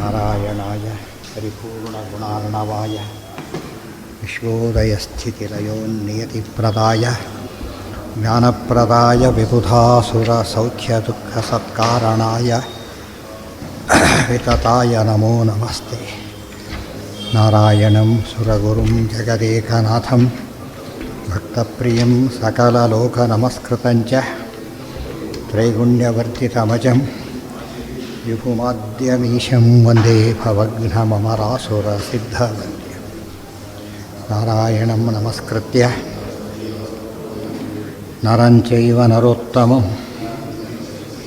ನಾರಾಯಣಾಯ ಪರಿಪೂರ್ಣಗುಣಾರ್ಣವಾಯ ವಿಶ್ವೋದಯಸ್ಥಿತಿಲಯೋನ್ನಿಯತಿಪ್ರದಾಯ ಜ್ಞಾನಪ್ರದಾಯ ವಿಬುಧಾಸುರಸೌಖ್ಯದುಃಖಸತ್ಕಾರಣಾಯ ವಿತತಾಯ ನಮೋ ನಮಸ್ತೆ. ನಾರಾಯಣಂ ಸುರಗುರುಂ ಜಗದೇಕನಾಥಂ ಭಕ್ತಪ್ರಿಯಂ ಸಕಲಲೋಕನಮಸ್ಕೃತಂಚ ತ್ರೈಗುಣ್ಯವರ್ಧಿತಮಜಂ ವಿಭುಮಾದ್ಯಮೀಶಂ ವಂದೇ ಭವಘ್ನಮಮರಾಸುರಸಿದ್ಧವಂದ್ಯ. ನಾರಾಯಣಂ ನಮಸ್ಕೃತ್ಯ ನರಂಚೈವ ನರೋತ್ತಮಂ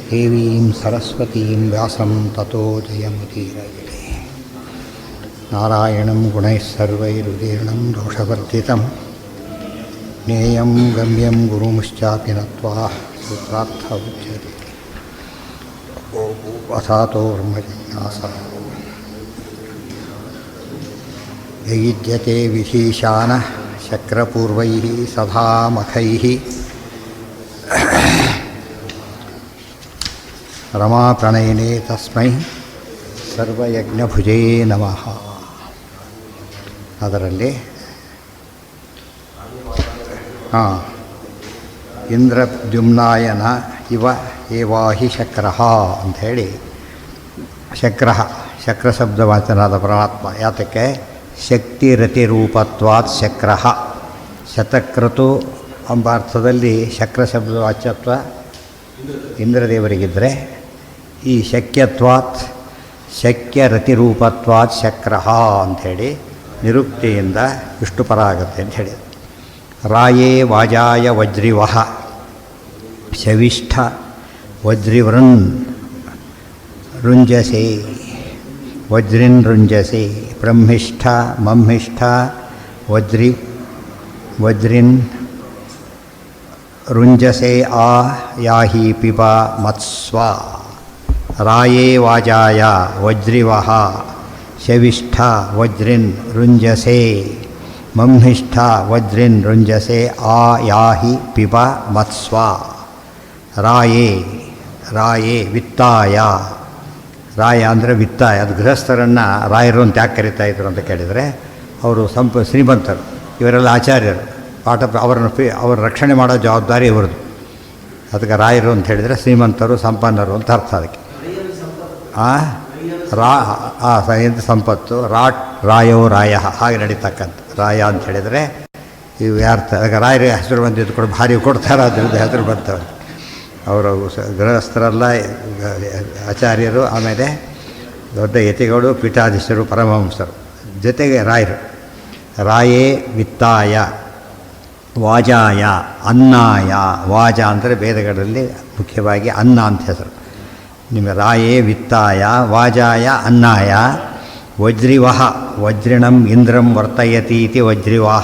ದೇವೀಂ ಸರಸ್ವತೀಂ ವ್ಯಾಸಂ ತತೋ ಜಯಮುದೀರಯತೆ. ನಾರಾಯಣಂ ಗುಣೈಃ ಸರ್ವೈರುದೀರ್ಣಂ ದೋಷವರ್ಜಿತಂ ಜ್ಞೇಯಂ ಗಮ್ಯಂ ಗುರುಂಶ್ಚಾಪಿ ನತ್ವಾ ಸೂತ್ರಾರ್ಥ ಉಚ್ಯತೆ. ಅಥಾತೋ ಬ್ರಹ್ಮಜಿಜ್ಞಾಸ ಯಯುಜ್ಯತೆ ವಿಧೀಶಾನ ಶಕ್ರಪೂರ್ವೈಃ ಸದಾ ಮಖೈಃ ರಮಾಪ್ರಣಯಿನೇ ತಸ್ಮೈ ಸರ್ವಯಜ್ಞಭುಜೇ ನಮಃ. ಅದರಲ್ಲಿ ಇಂದ್ರದ್ಯುಮ್ನಾಯನ ಇವ ಏವಾಹಿ ಶಕ್ರಃ ಅಂಥೇಳಿ ಶಕ್ರ ಶಬ್ದವಾಚನಾದ ಪರಮಾತ್ಮ. ಯಾತಕ್ಕೆ? ಶಕ್ತಿರತಿರೂಪತ್ವಾತ್ ಶಕ್ರಃ. ಶತಕ್ರತು ಎಂಬ ಅರ್ಥದಲ್ಲಿ ಶಕ್ರ ಶಬ್ದವಾಚ್ಯತ್ವ ಇಂದ್ರದೇವರಿಗಿದ್ದರೆ, ಈ ಶಕ್ಯತ್ವಾತ್ ಶಕ್ಯರತಿರೂಪತ್ವಾತ್ ಶಕ್ರಃ ಅಂಥೇಳಿ ನಿರುಕ್ತಿಯಿಂದ ವಿಷ್ಣುಪರ ಆಗುತ್ತೆ ಅಂತ ಹೇಳಿ. ರಾಯೇ ವಾಜಾಯ ವಜ್ರಿವಹ ಶವಿಷ್ಠ ವಜ್ರಿವೃನ್ ರುಂಜಸೆ ವಜ್ರಿನ್ ರುಂಜಸೆ ಬ್ರಹ್ಮಿಷ್ಠ ಮಮ್ಮಿಷ್ಠ ವಜ್ರಿನ್ ರುಂಜಸೆ ಆ ಯಾಹಿ ಪಿಬ ಮತ್ಸ್ವ. ರಾಯೇ ವಾಜಾಯ ವಜ್ರಿವಹ ಶವಿಷ್ಠ ವಜ್ರಿನ್ ರುಂಜಸೆ ಮಮ್ಮಿಷ್ಠ ವಜ್ರಿನ್ ರುಂಜಸೆ ಆ ಯಾಹಿ ಪಿಬ ಮತ್ಸ್ವ. ರಾಯೇ ವಿತ್ತಾಯ. ರಾಯ ಅಂದರೆ ವಿತ್ತಾಯ. ಅದು ಗೃಹಸ್ಥರನ್ನು ರಾಯರು ಅಂತ ಯಾಕೆ ಕರೀತಾಯಿದ್ರು ಅಂತ ಕೇಳಿದರೆ, ಅವರು ಶ್ರೀಮಂತರು, ಇವರೆಲ್ಲ ಆಚಾರ್ಯರು, ಅವರ ರಕ್ಷಣೆ ಮಾಡೋ ಜವಾಬ್ದಾರಿ ಇವ್ರದ್ದು. ಅದಕ್ಕೆ ರಾಯರು ಅಂತ ಹೇಳಿದರೆ ಶ್ರೀಮಂತರು ಸಂಪನ್ನರು ಅಂತ ಅರ್ಥ. ಅದಕ್ಕೆ ಎಂತ ಸಂಪತ್ತು ರಾಯೋ ರಾಯ ಹಾಗೆ ನಡೀತಕ್ಕಂಥ ರಾಯ ಅಂತ ಹೇಳಿದರೆ ಇವು ಯಾರ್ಥ. ಅದಕ್ಕೆ ರಾಯರ ಹೆಸರು ಬಂದಿದ್ದು ಕೂಡ ಭಾರಿ ಕೊಡ್ತಾರೆ, ಅದರಿಂದ ಹೆಸರು ಬರ್ತವೆ. ಅವರು ಗೃಹಸ್ಥರೆಲ್ಲ ಆಚಾರ್ಯರು, ಆಮೇಲೆ ದೊಡ್ಡ ಯತಿಗಳು, ಪೀಠಾಧೀಶರು, ಪರಮಹಂಸರು, ಜೊತೆಗೆ ರಾಯರು. ರಾಯೇ ವಿತ್ತಾಯ ವಾಜಾಯ ಅನ್ನಾಯ. ವಾಜ ಅಂದರೆ ವೇದಗಳಲ್ಲಿ ಮುಖ್ಯವಾಗಿ ಅನ್ನ ಅಂತ ಹೆಸರು. ನಿಮ್ಮ ರಾಯೇ ವಿತ್ತಾಯ ವಾಜಾಯ ಅನ್ನಾಯ ವಜ್ರಿವಾಹ ವಜ್ರಿಣಂ ಇಂದ್ರಂ ವರ್ತಯತಿ ಇತಿ ವಜ್ರಿವಾಹ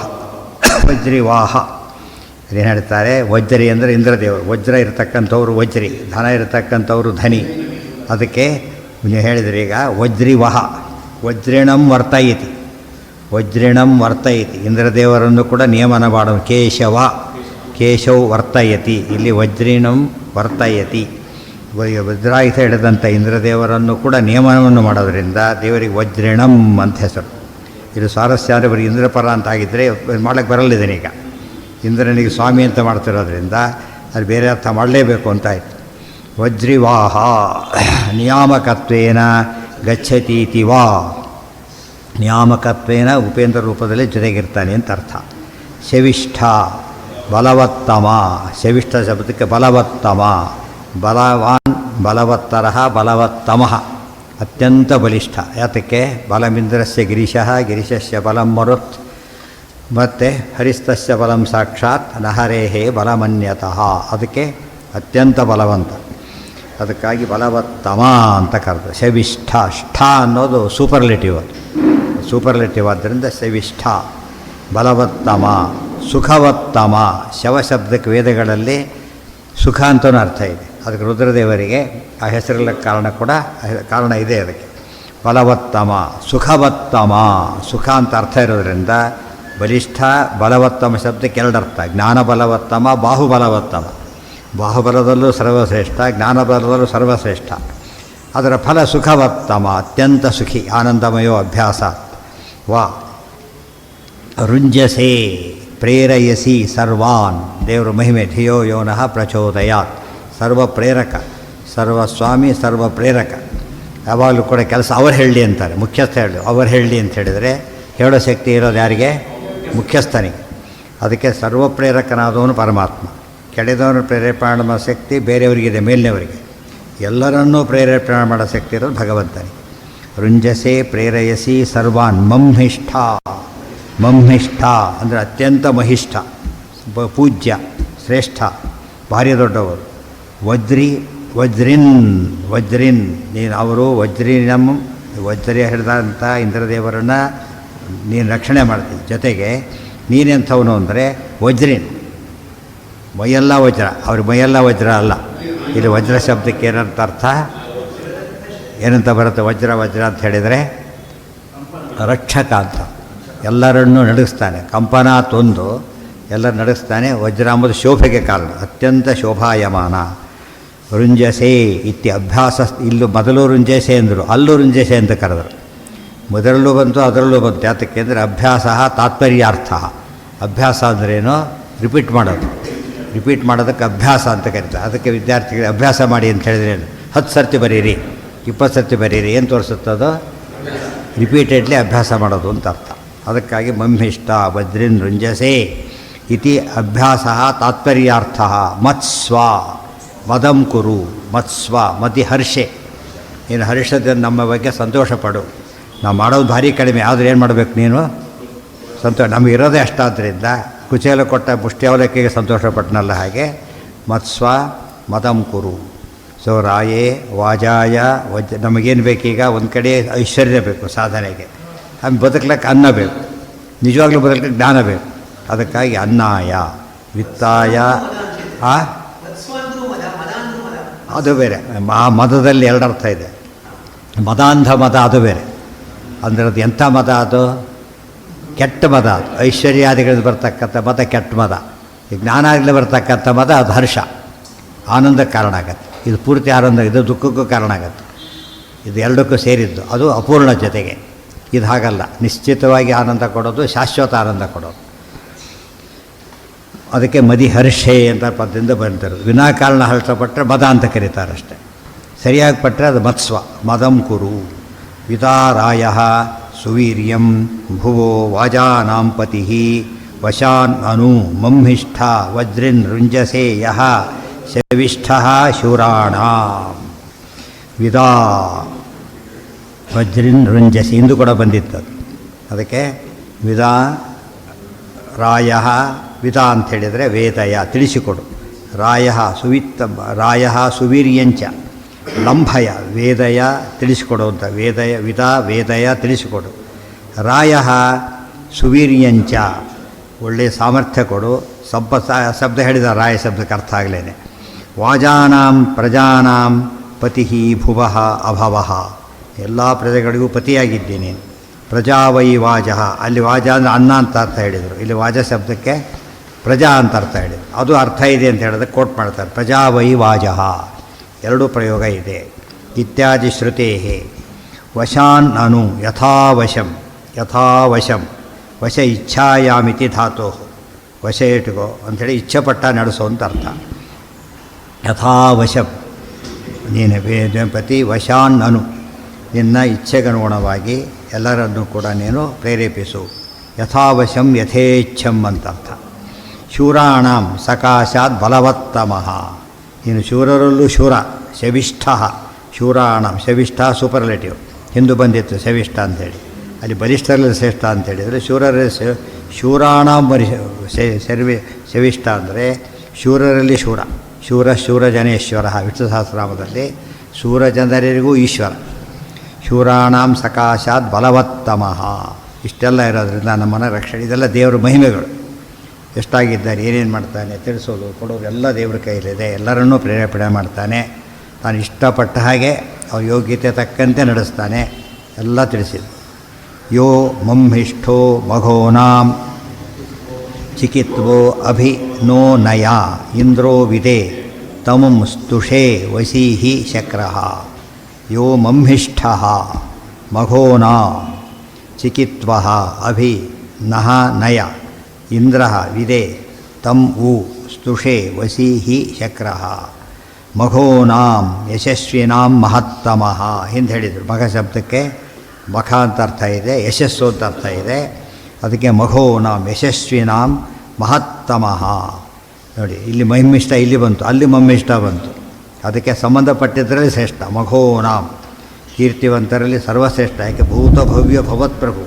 ಏನು ಹೇಳ್ತಾರೆ? ವಜ್ರಿ ಅಂದರೆ ಇಂದ್ರದೇವರು, ವಜ್ರ ಇರತಕ್ಕಂಥವ್ರು ವಜ್ರಿ, ಧನ ಇರತಕ್ಕಂಥವ್ರು ಧನಿ. ಅದಕ್ಕೆ ನೀವು ಹೇಳಿದ್ರಿ ಈಗ ವಜ್ರಿವಾಹ ವಜ್ರಿಣಂ ವರ್ತಯತಿ. ವಜ್ರಿಣಂ ವರ್ತಯತಿ ಇಂದ್ರದೇವರನ್ನು ಕೂಡ ನಿಯಮನ ಮಾಡೋ ಕೇಶವ್ ವರ್ತಯತಿ. ಇಲ್ಲಿ ವಜ್ರಿಣಂ ವರ್ತಯತಿ. ವಜ್ರಾಯುಧ ಹಿಡಿದಂಥ ಇಂದ್ರದೇವರನ್ನು ಕೂಡ ನಿಯಮನವನ್ನು ಮಾಡೋದರಿಂದ ದೇವರಿಗೆ ವಜ್ರಿಣಂ ಅಂತ ಹೆಸರು. ಇದು ಸ್ವಾರಸ್ಯ ಅಂದರೆ ಬರೀ ಇಂದ್ರಪರ ಅಂತ ಆಗಿದ್ದರೆ ಮಾಡೋಕ್ಕೆ ಬರಲಿದ್ದೇನೆ. ಈಗ ಇಂದ್ರನಿಗೆ ಸ್ವಾಮಿ ಅಂತ ಮಾಡ್ತಿರೋದ್ರಿಂದ ಅದು ಬೇರೆ ಅರ್ಥ ಮಾಡಲೇಬೇಕು ಅಂತ ಆಯಿತು. ವಜ್ರಿವಾಹ ನಿಯಾಮಕತ್ವೇನ ಗಚ್ಚತೀತಿ ವಾ. ನಿಯಾಮಕತ್ವೇನ ಉಪೇಂದ್ರ ರೂಪದಲ್ಲಿ ಜೊತೆಗಿರ್ತಾನೆ ಅಂತ ಅರ್ಥ. ಶವಿಷ್ಠ ಬಲವತ್ತಮ. ಶವಿಷ್ಠ ಶಬ್ದಕ್ಕೆ ಬಲವತ್ತಮ. ಬಲವಾನ್ ಬಲವತ್ತರಃ ಬಲವತ್ತಮಃ, ಅತ್ಯಂತ ಬಲಿಷ್ಠ. ಯಾತಕ್ಕೆ? ಬಲಮಿಂದ್ರಸ್ಯ ಗಿರೀಶಃ ಗಿರೀಶಸ್ಯ ಬಲಂ ಮರುತ್ ಮತ್ತು ಹರಿಸ್ತಸ್ಯ ಬಲಂ ಸಾಕ್ಷಾತ್ ನಹರೇಹೇ ಬಲಮನ್ಯತಃ. ಅದಕ್ಕೆ ಅತ್ಯಂತ ಬಲವಂತ. ಅದಕ್ಕಾಗಿ ಬಲವತ್ತಮ ಅಂತ ಕರೆದು ಶವಿಷ್ಠ. ಷ್ಠ ಅನ್ನೋದು ಸೂಪರ್ಲೇಟಿವ್. ಅದು ಸೂಪರ್ಲೇಟಿವ್ ಆದ್ದರಿಂದ ಶವಿಷ್ಠ ಬಲವತ್ತಮ. ಸುಖವತ್ತಮ. ಶವಶಬ್ದಕ್ಕೆ ವೇದಗಳಲ್ಲಿ ಸುಖ ಅಂತಲೂ ಅರ್ಥ ಇದೆ. ಅದಕ್ಕೆ ರುದ್ರದೇವರಿಗೆ ಆ ಹೆಸರೆಲ್ಲ ಕಾರಣ ಇದೆ. ಅದಕ್ಕೆ ಬಲವತ್ತಮ ಸುಖವತ್ತಮ. ಸುಖ ಅಂತ ಅರ್ಥ ಇರೋದರಿಂದ ಬಲಿಷ್ಠ ಬಲವತ್ತಮ ಶಬ್ದಕ್ಕೆ ಎರಡು ಅರ್ಥ. ಜ್ಞಾನ ಬಲವತ್ತಮ, ಬಾಹುಬಲವತ್ತಮ. ಬಾಹುಬಲದಲ್ಲೂ ಸರ್ವಶ್ರೇಷ್ಠ, ಜ್ಞಾನಬಲದಲ್ಲೂ ಸರ್ವಶ್ರೇಷ್ಠ. ಅದರ ಫಲ ಸುಖವತ್ತಮ, ಅತ್ಯಂತ ಸುಖಿ, ಆನಂದಮಯೋ ಅಭ್ಯಾಸ. ವಾ ರುಂಜಸೆ ಪ್ರೇರಯಸಿ ಸರ್ವಾನ್, ದೇವರ ಮಹಿಮೆ. ಧಿಯೋ ಯೋನಃ ಪ್ರಚೋದಯಾತ್, ಸರ್ವ ಪ್ರೇರಕ, ಸರ್ವಸ್ವಾಮಿ, ಸರ್ವ ಪ್ರೇರಕ. ಯಾವಾಗಲೂ ಕೂಡ ಕೆಲಸ ಅವ್ರು ಹೇಳಲಿ ಅಂತಾರೆ, ಮುಖ್ಯಸ್ಥ ಹೇಳಿ ಅವ್ರು ಹೇಳಲಿ ಅಂತ ಹೇಳಿದರೆ ಹೇಳೋ ಶಕ್ತಿ ಇರೋದು ಯಾರಿಗೆ? ಮುಖ್ಯಸ್ಥನಿಗೆ. ಅದಕ್ಕೆ ಸರ್ವ ಪ್ರೇರಕನಾದವನು ಪರಮಾತ್ಮ. ಕೆಳದವನು ಪ್ರೇರೇಪಣೆ ಮಾಡೋ ಶಕ್ತಿ ಬೇರೆಯವರಿಗಿದೆ, ಮೇಲಿನವರಿಗೆ. ಎಲ್ಲರನ್ನೂ ಪ್ರೇರೇಪಣೆ ಮಾಡೋ ಶಕ್ತಿ ಇರೋದು ಭಗವಂತನಿಗೆ. ರುಂಜಸೆ ಪ್ರೇರಯಸಿ ಸರ್ವಾನ್ ಮಂಹಿಷ್ಠ. ಮಂಹಿಷ್ಠ ಅಂದರೆ ಅತ್ಯಂತ ಮಹಿಷ್ಠ, ಪೂಜ್ಯ, ಶ್ರೇಷ್ಠ, ಭಾರಿ ದೊಡ್ಡವರು. ವಜ್ರಿನ್ ನೀನು ಅವರು ವಜ್ರಿನಂ, ವಜ್ರ ಹಿಡಿದಂಥ ಇಂದ್ರದೇವರನ್ನು ನೀನು ರಕ್ಷಣೆ ಮಾಡ್ತೀನಿ. ಜೊತೆಗೆ ನೀನೆಂಥವನು ಅಂದರೆ ವಜ್ರಿನ್, ಮೈಯೆಲ್ಲ ವಜ್ರ. ಅವ್ರಿಗೆ ಮೈಯೆಲ್ಲ ವಜ್ರ ಅಲ್ಲ. ಇಲ್ಲಿ ವಜ್ರ ಶಬ್ದಕ್ಕೆ ಏನಂತ ಅರ್ಥ, ಏನಂತ ಬರುತ್ತೆ? ವಜ್ರ ಅಂತ ಹೇಳಿದರೆ ರಕ್ಷಕ ಅಂತ. ಎಲ್ಲರನ್ನೂ ನಡೆಸ್ತಾನೆ. ಕಂಪನಾತೊಂದು ಎಲ್ಲರೂ ನಡೆಸ್ತಾನೆ. ವಜ್ರ ಎಂಬುದು ಶೋಭೆಗೆ ಕಾರಣ, ಅತ್ಯಂತ ಶೋಭಾಯಮಾನ. ರುಂಜಸೆ ಇತ್ಯ ಅಭ್ಯಾಸ. ಇಲ್ಲೂ ಮೊದಲು ರುಂಜಸೆ ಅಂದರು, ಅಲ್ಲೂ ರುಂಜಸೆ ಅಂತ ಕರೆದರು. ಮೊದಲಲ್ಲೂ ಬಂತು, ಅದರಲ್ಲೂ ಬಂತು. ಯಾತಕ್ಕೆ ಅಂದರೆ ಅಭ್ಯಾಸ ತಾತ್ಪರ್ಯಾರ್ಥ. ಅಭ್ಯಾಸ ಅಂದ್ರೇನು? ರಿಪೀಟ್ ಮಾಡೋದು. ರಿಪೀಟ್ ಮಾಡೋದಕ್ಕೆ ಅಭ್ಯಾಸ ಅಂತ ಕರೀತಾರೆ. ಅದಕ್ಕೆ ವಿದ್ಯಾರ್ಥಿಗಳಿಗೆ ಅಭ್ಯಾಸ ಮಾಡಿ ಅಂತ ಹೇಳಿದ್ರೇನು? 10 ಸರ್ತಿ ಬರೀರಿ, 20 ಸರ್ತಿ ಬರೀರಿ. ಏನು ತೋರಿಸುತ್ತದೋ? ರಿಪೀಟೆಡ್ಲಿ ಅಭ್ಯಾಸ ಮಾಡೋದು ಅಂತ ಅರ್ಥ. ಅದಕ್ಕಾಗಿ ಮಂಹಿಷ್ಠ ವಜ್ರಿನ್ ರುಂಜಸೆ ಇತಿ ಅಭ್ಯಾಸ ತಾತ್ಪರ್ಯಾರ್ಥ. ಮತ್ಸ್ವ ಮದಂ ಕುರು. ಮತ್ಸ್ವ ಮತಿ ಹರ್ಷೆ, ನೀನು ಹರ್ಷದ ನಮ್ಮ ಬಗ್ಗೆ ಸಂತೋಷಪಡು. ನಾವು ಮಾಡೋದು ಭಾರಿ ಕಡಿಮೆ, ಆದರೆ ಏನು ಮಾಡಬೇಕು ನೀನು? ನಮಗೆ ಇರೋದೇ ಅಷ್ಟಾದ್ದರಿಂದ ಕುಚೇಲ ಕೊಟ್ಟ ಮುಷ್ಟಿ ಅವಲಕ್ಕಿಗೆ ಸಂತೋಷಪಟ್ಟನಲ್ಲ ಹಾಗೆ ಮತ್ಸ್ವ ಮದಂ ಕುರು. ಸೊ ರಾಯೇ ವಾಜಾಯ ನಮಗೇನು ಬೇಕೀಗ? ಒಂದು ಕಡೆ ಐಶ್ವರ್ಯ ಬೇಕು ಸಾಧನೆಗೆ, ಆಮೇಲೆ ಬದುಕಲಿಕ್ಕೆ ಅನ್ನ ಬೇಕು, ನಿಜವಾಗ್ಲೂ ಬದುಕಲಿಕ್ಕೆ ಜ್ಞಾನ ಬೇಕು. ಅದಕ್ಕಾಗಿ ಅನ್ನಯ ವಿತ್ತಾಯ. ಅದು ಬೇರೆ. ಮದದಲ್ಲಿ ಎರಡರ್ಥ ಇದೆ. ಮದಾಂಧ ಮದ ಅದು ಬೇರೆ. ಅಂದರೆ ಅದು ಎಂಥ ಮದ? ಅದು ಕೆಟ್ಟ ಮದ. ಅದು ಐಶ್ವರ್ಯಾದಿಗಳಿಂದ ಬರ್ತಕ್ಕಂಥ ಮದ ಕೆಟ್ಟ ಮದ. ಈ ಜ್ಞಾನಾಗಲಿ ಬರ್ತಕ್ಕಂಥ ಮದ ಅದು ಹರ್ಷ, ಆನಂದಕ್ಕೆ ಕಾರಣ ಆಗತ್ತೆ. ಇದು ಪೂರ್ತಿ ಆನಂದ, ಇದು ದುಃಖಕ್ಕೂ ಕಾರಣ ಆಗತ್ತೆ. ಇದು ಎರಡಕ್ಕೂ ಸೇರಿದ್ದು, ಅದು ಅಪೂರ್ಣ ಜೊತೆಗೆ. ಇದು ಹಾಗಲ್ಲ, ನಿಶ್ಚಿತವಾಗಿ ಆನಂದ ಕೊಡೋದು, ಶಾಶ್ವತ ಆನಂದ ಕೊಡೋದು. ಅದಕ್ಕೆ ಮದಿ ಹರ್ಷೆ ಅಂತ ಪದದಿಂದ ಬಂದಿರೋದು. ವಿನಾಕಾರಣ ಹರ್ಷಪಟ್ಟರೆ ಮದ ಅಂತ ಕರೀತಾರಷ್ಟೆ. ಸರಿಯಾಗಿ ಪಟ್ಟರೆ ಅದು ಮತ್ಸ್ವ ಮದಂ ಕುರು. ವಿತಾರಾಯ ಸುವೀರ್ಯಂ ಭುವೋ ವಾಜಾನಾಂ ಪತಿ ವಶಾನ್ ಅನು ಮಂಹಿಷ್ಠ ವಜ್ರಿನ್ ರುಂಜಸೆ ಯಹ ಶವಿಷ್ಠ ಶೂರಾಣಾಂ. ವಿದಾ ವಜ್ರಿನ್ ರುಂಜಸಿ ಇಂದು ಕೂಡ ಬಂದಿತ್ತು. ಅದಕ್ಕೆ ವಿದಾ ರಾಯ ವಿದಾ ಅಂಥೇಳಿದರೆ ವೇದಯ ತಿಳಿಸಿಕೊಡು. ರಾಯ ರಾಯ ಸುವೀರ್ಯಂಚ ಲಂಭಯ ವೇದಯ ತಿಳಿಸಿಕೊಡು ಅಂತ. ವೇದಯ ತಿಳಿಸಿಕೊಡು. ರಾಯ ಸುವೀರ್ಯಂಚ ಒಳ್ಳೆಯ ಸಾಮರ್ಥ್ಯ ಕೊಡು. ಶಬ್ದ ಹೇಳಿದ ರಾಯ ಶಬ್ದಕ್ಕೆ ಅರ್ಥ ಆಗಲೇನೆ. ವಾಜಾನಾಂ ಪ್ರಜಾನಾಂ ಪತಿ ಭುವಃ ಅಭವಃ, ಎಲ್ಲ ಪ್ರಜೆಗಳಿಗೂ ಪತಿಯಾಗಿದ್ದೀನಿ. ಪ್ರಜಾ ವೈ ವಾಜಃ, ಅಲ್ಲಿ ವಾಜ ಅಂದರೆ ಅನ್ನ ಅಂತ ಅರ್ಥ ಹೇಳಿದರು. ಇಲ್ಲಿ ವಾಜ ಶಬ್ದಕ್ಕೆ ಪ್ರಜಾ ಅಂತ ಅರ್ಥ ಹೇಳಿದರು. ಅದು ಅರ್ಥ ಇದೆ ಅಂತ ಹೇಳಿದ್ರೆ ಕೋಟ್ ಮಾಡ್ತಾರೆ. ಪ್ರಜಾ ವೈ ವಾಜಃ, ಎರಡೂ ಪ್ರಯೋಗ ಇದೆ. ಇತ್ಯಾದಿ ಶ್ರುತೇ ವಶಾನ್ ಅನು ಯಥಾವಶಂ. ವಶ ಇಚ್ಛಾಯಾಮಿತಿ ಧಾತು. ವಶ ಇಟ್ಕೋ ಅಂಥೇಳಿ ಇಚ್ಛೆಪಟ್ಟ ನಡೆಸೋ ಅಂತ ಅರ್ಥ. ಯಥಾವಶಂ ನೀನು ವೇದಪತಿ ವಶಾನ್ ಅನು, ನಿನ್ನ ಇಚ್ಛೆಗನುಗುಣವಾಗಿ ಎಲ್ಲರನ್ನೂ ಕೂಡ ನೀನು ಪ್ರೇರೇಪಿಸು. ಯಥಾವಶಂ ಯಥೇಚ್ಛಂ ಅಂತ ಅರ್ಥ. ಶೂರಾಣಾಂ ಸಕಾಶಾತ್ ಬಲವತ್ತಮಃ, ನೀನು ಶೂರರಲ್ಲೂ ಶೂರ. ಶವಿಷ್ಠ ಶೂರಾಣಾಂ, ಶವಿಷ್ಠ ಸೂಪರ್ಲೇಟಿವ್. ಹಿಂದೂ ಬಂದಿತ್ತು ಶವಿಷ್ಠ ಅಂಥೇಳಿ, ಅಲ್ಲಿ ಬಲಿಷ್ಠರಲ್ಲಿ ಶ್ರೇಷ್ಠ ಅಂತೇಳಿದರೆ ಶೂರಾಣಾಂ ಶವಿಷ್ಠ ಅಂದರೆ ಶೂರರಲ್ಲಿ ಶೂರ ಶೂರಜನೇಶ್ವರ. ವಿಷ್ಣು ಸಹಸ್ರನಾಮದಲ್ಲಿ ಶೂರಜನರಿಗೂ ಈಶ್ವರ. ಶೂರಾಣಾಂ ಸಕಾಶಾತ್ ಬಲವತ್ತಮಃ. ಇಷ್ಟೆಲ್ಲ ಇರೋದ್ರಿಂದ ನಮ್ಮನ್ನು ರಕ್ಷಣೆ, ಇದೆಲ್ಲ ದೇವರ ಮಹಿಮೆಗಳು. ಎಷ್ಟಾಗಿದ್ದಾರೆ, ಏನೇನು ಮಾಡ್ತಾನೆ, ತಿಳಿಸೋದು ಕೊಡೋದು ಎಲ್ಲ ದೇವ್ರ ಕೈಲಿದೆ. ಎಲ್ಲರನ್ನೂ ಪ್ರೇರೇಪಣೆ ಮಾಡ್ತಾನೆ. ತಾನು ಇಷ್ಟಪಟ್ಟ ಹಾಗೆ ಅವ್ರ ಯೋಗ್ಯತೆ ತಕ್ಕಂತೆ ನಡೆಸ್ತಾನೆ. ಎಲ್ಲ ತಿಳಿಸಿದ್ದು. ಯೋ ಮಂಹಿಷ್ಠೋ ಮಘೋನಾಂ ಚಿಕಿತ್ವೋ ಅಭಿ ನೋ ನಯ ಇಂದ್ರೋ ವಿದೆ ತಮಂ ಸ್ತುಷೇ ವಸೀಹಿ ಶಕ್ರಃ. ಯೋ ಮಂಹಿಷ್ಠ ಮಘೋನಾ ಚಿಕಿತ್ವ ಅಭಿ ನಹ ನಯ ಇಂದ್ರ ವಿದೆ ತಂ ಉ ಸ್ತುಷೆ ವಸೀಹಿ ಶಕ್ರಃ ಮಘೋನಾಂ ಯಶಸ್ವಿನಾಂ ಮಹತ್ತಮಃ ಹಿಂದೆ ಹೇಳಿದರು. ಮಘ ಶಬ್ದಕ್ಕೆ ಮಖ ಅಂತ ಅರ್ಥ ಇದೆ, ಯಶಸ್ಸು ಅಂತ ಅರ್ಥ ಇದೆ. ಅದಕ್ಕೆ ಮಘೋನಾಂ ಯಶಸ್ವಿನಾಂ ಮಹತ್ತಮಃ. ನೋಡಿ, ಇಲ್ಲಿ ಮಹಿಮಿಷ್ಟ ಇಲ್ಲಿ ಬಂತು, ಅಲ್ಲಿ ಮಮ್ಮಿಷ್ಟ ಬಂತು. ಅದಕ್ಕೆ ಸಂಬಂಧಪಟ್ಟಿದ್ದರಲ್ಲಿ ಶ್ರೇಷ್ಠ. ಮಘೋನಾಂ ಕೀರ್ತಿವಂತರಲ್ಲಿ ಸರ್ವಶ್ರೇಷ್ಠ. ಯಾಕೆ ಭೂತ ಭವ್ಯ ಭವತ್ಪ್ರಭು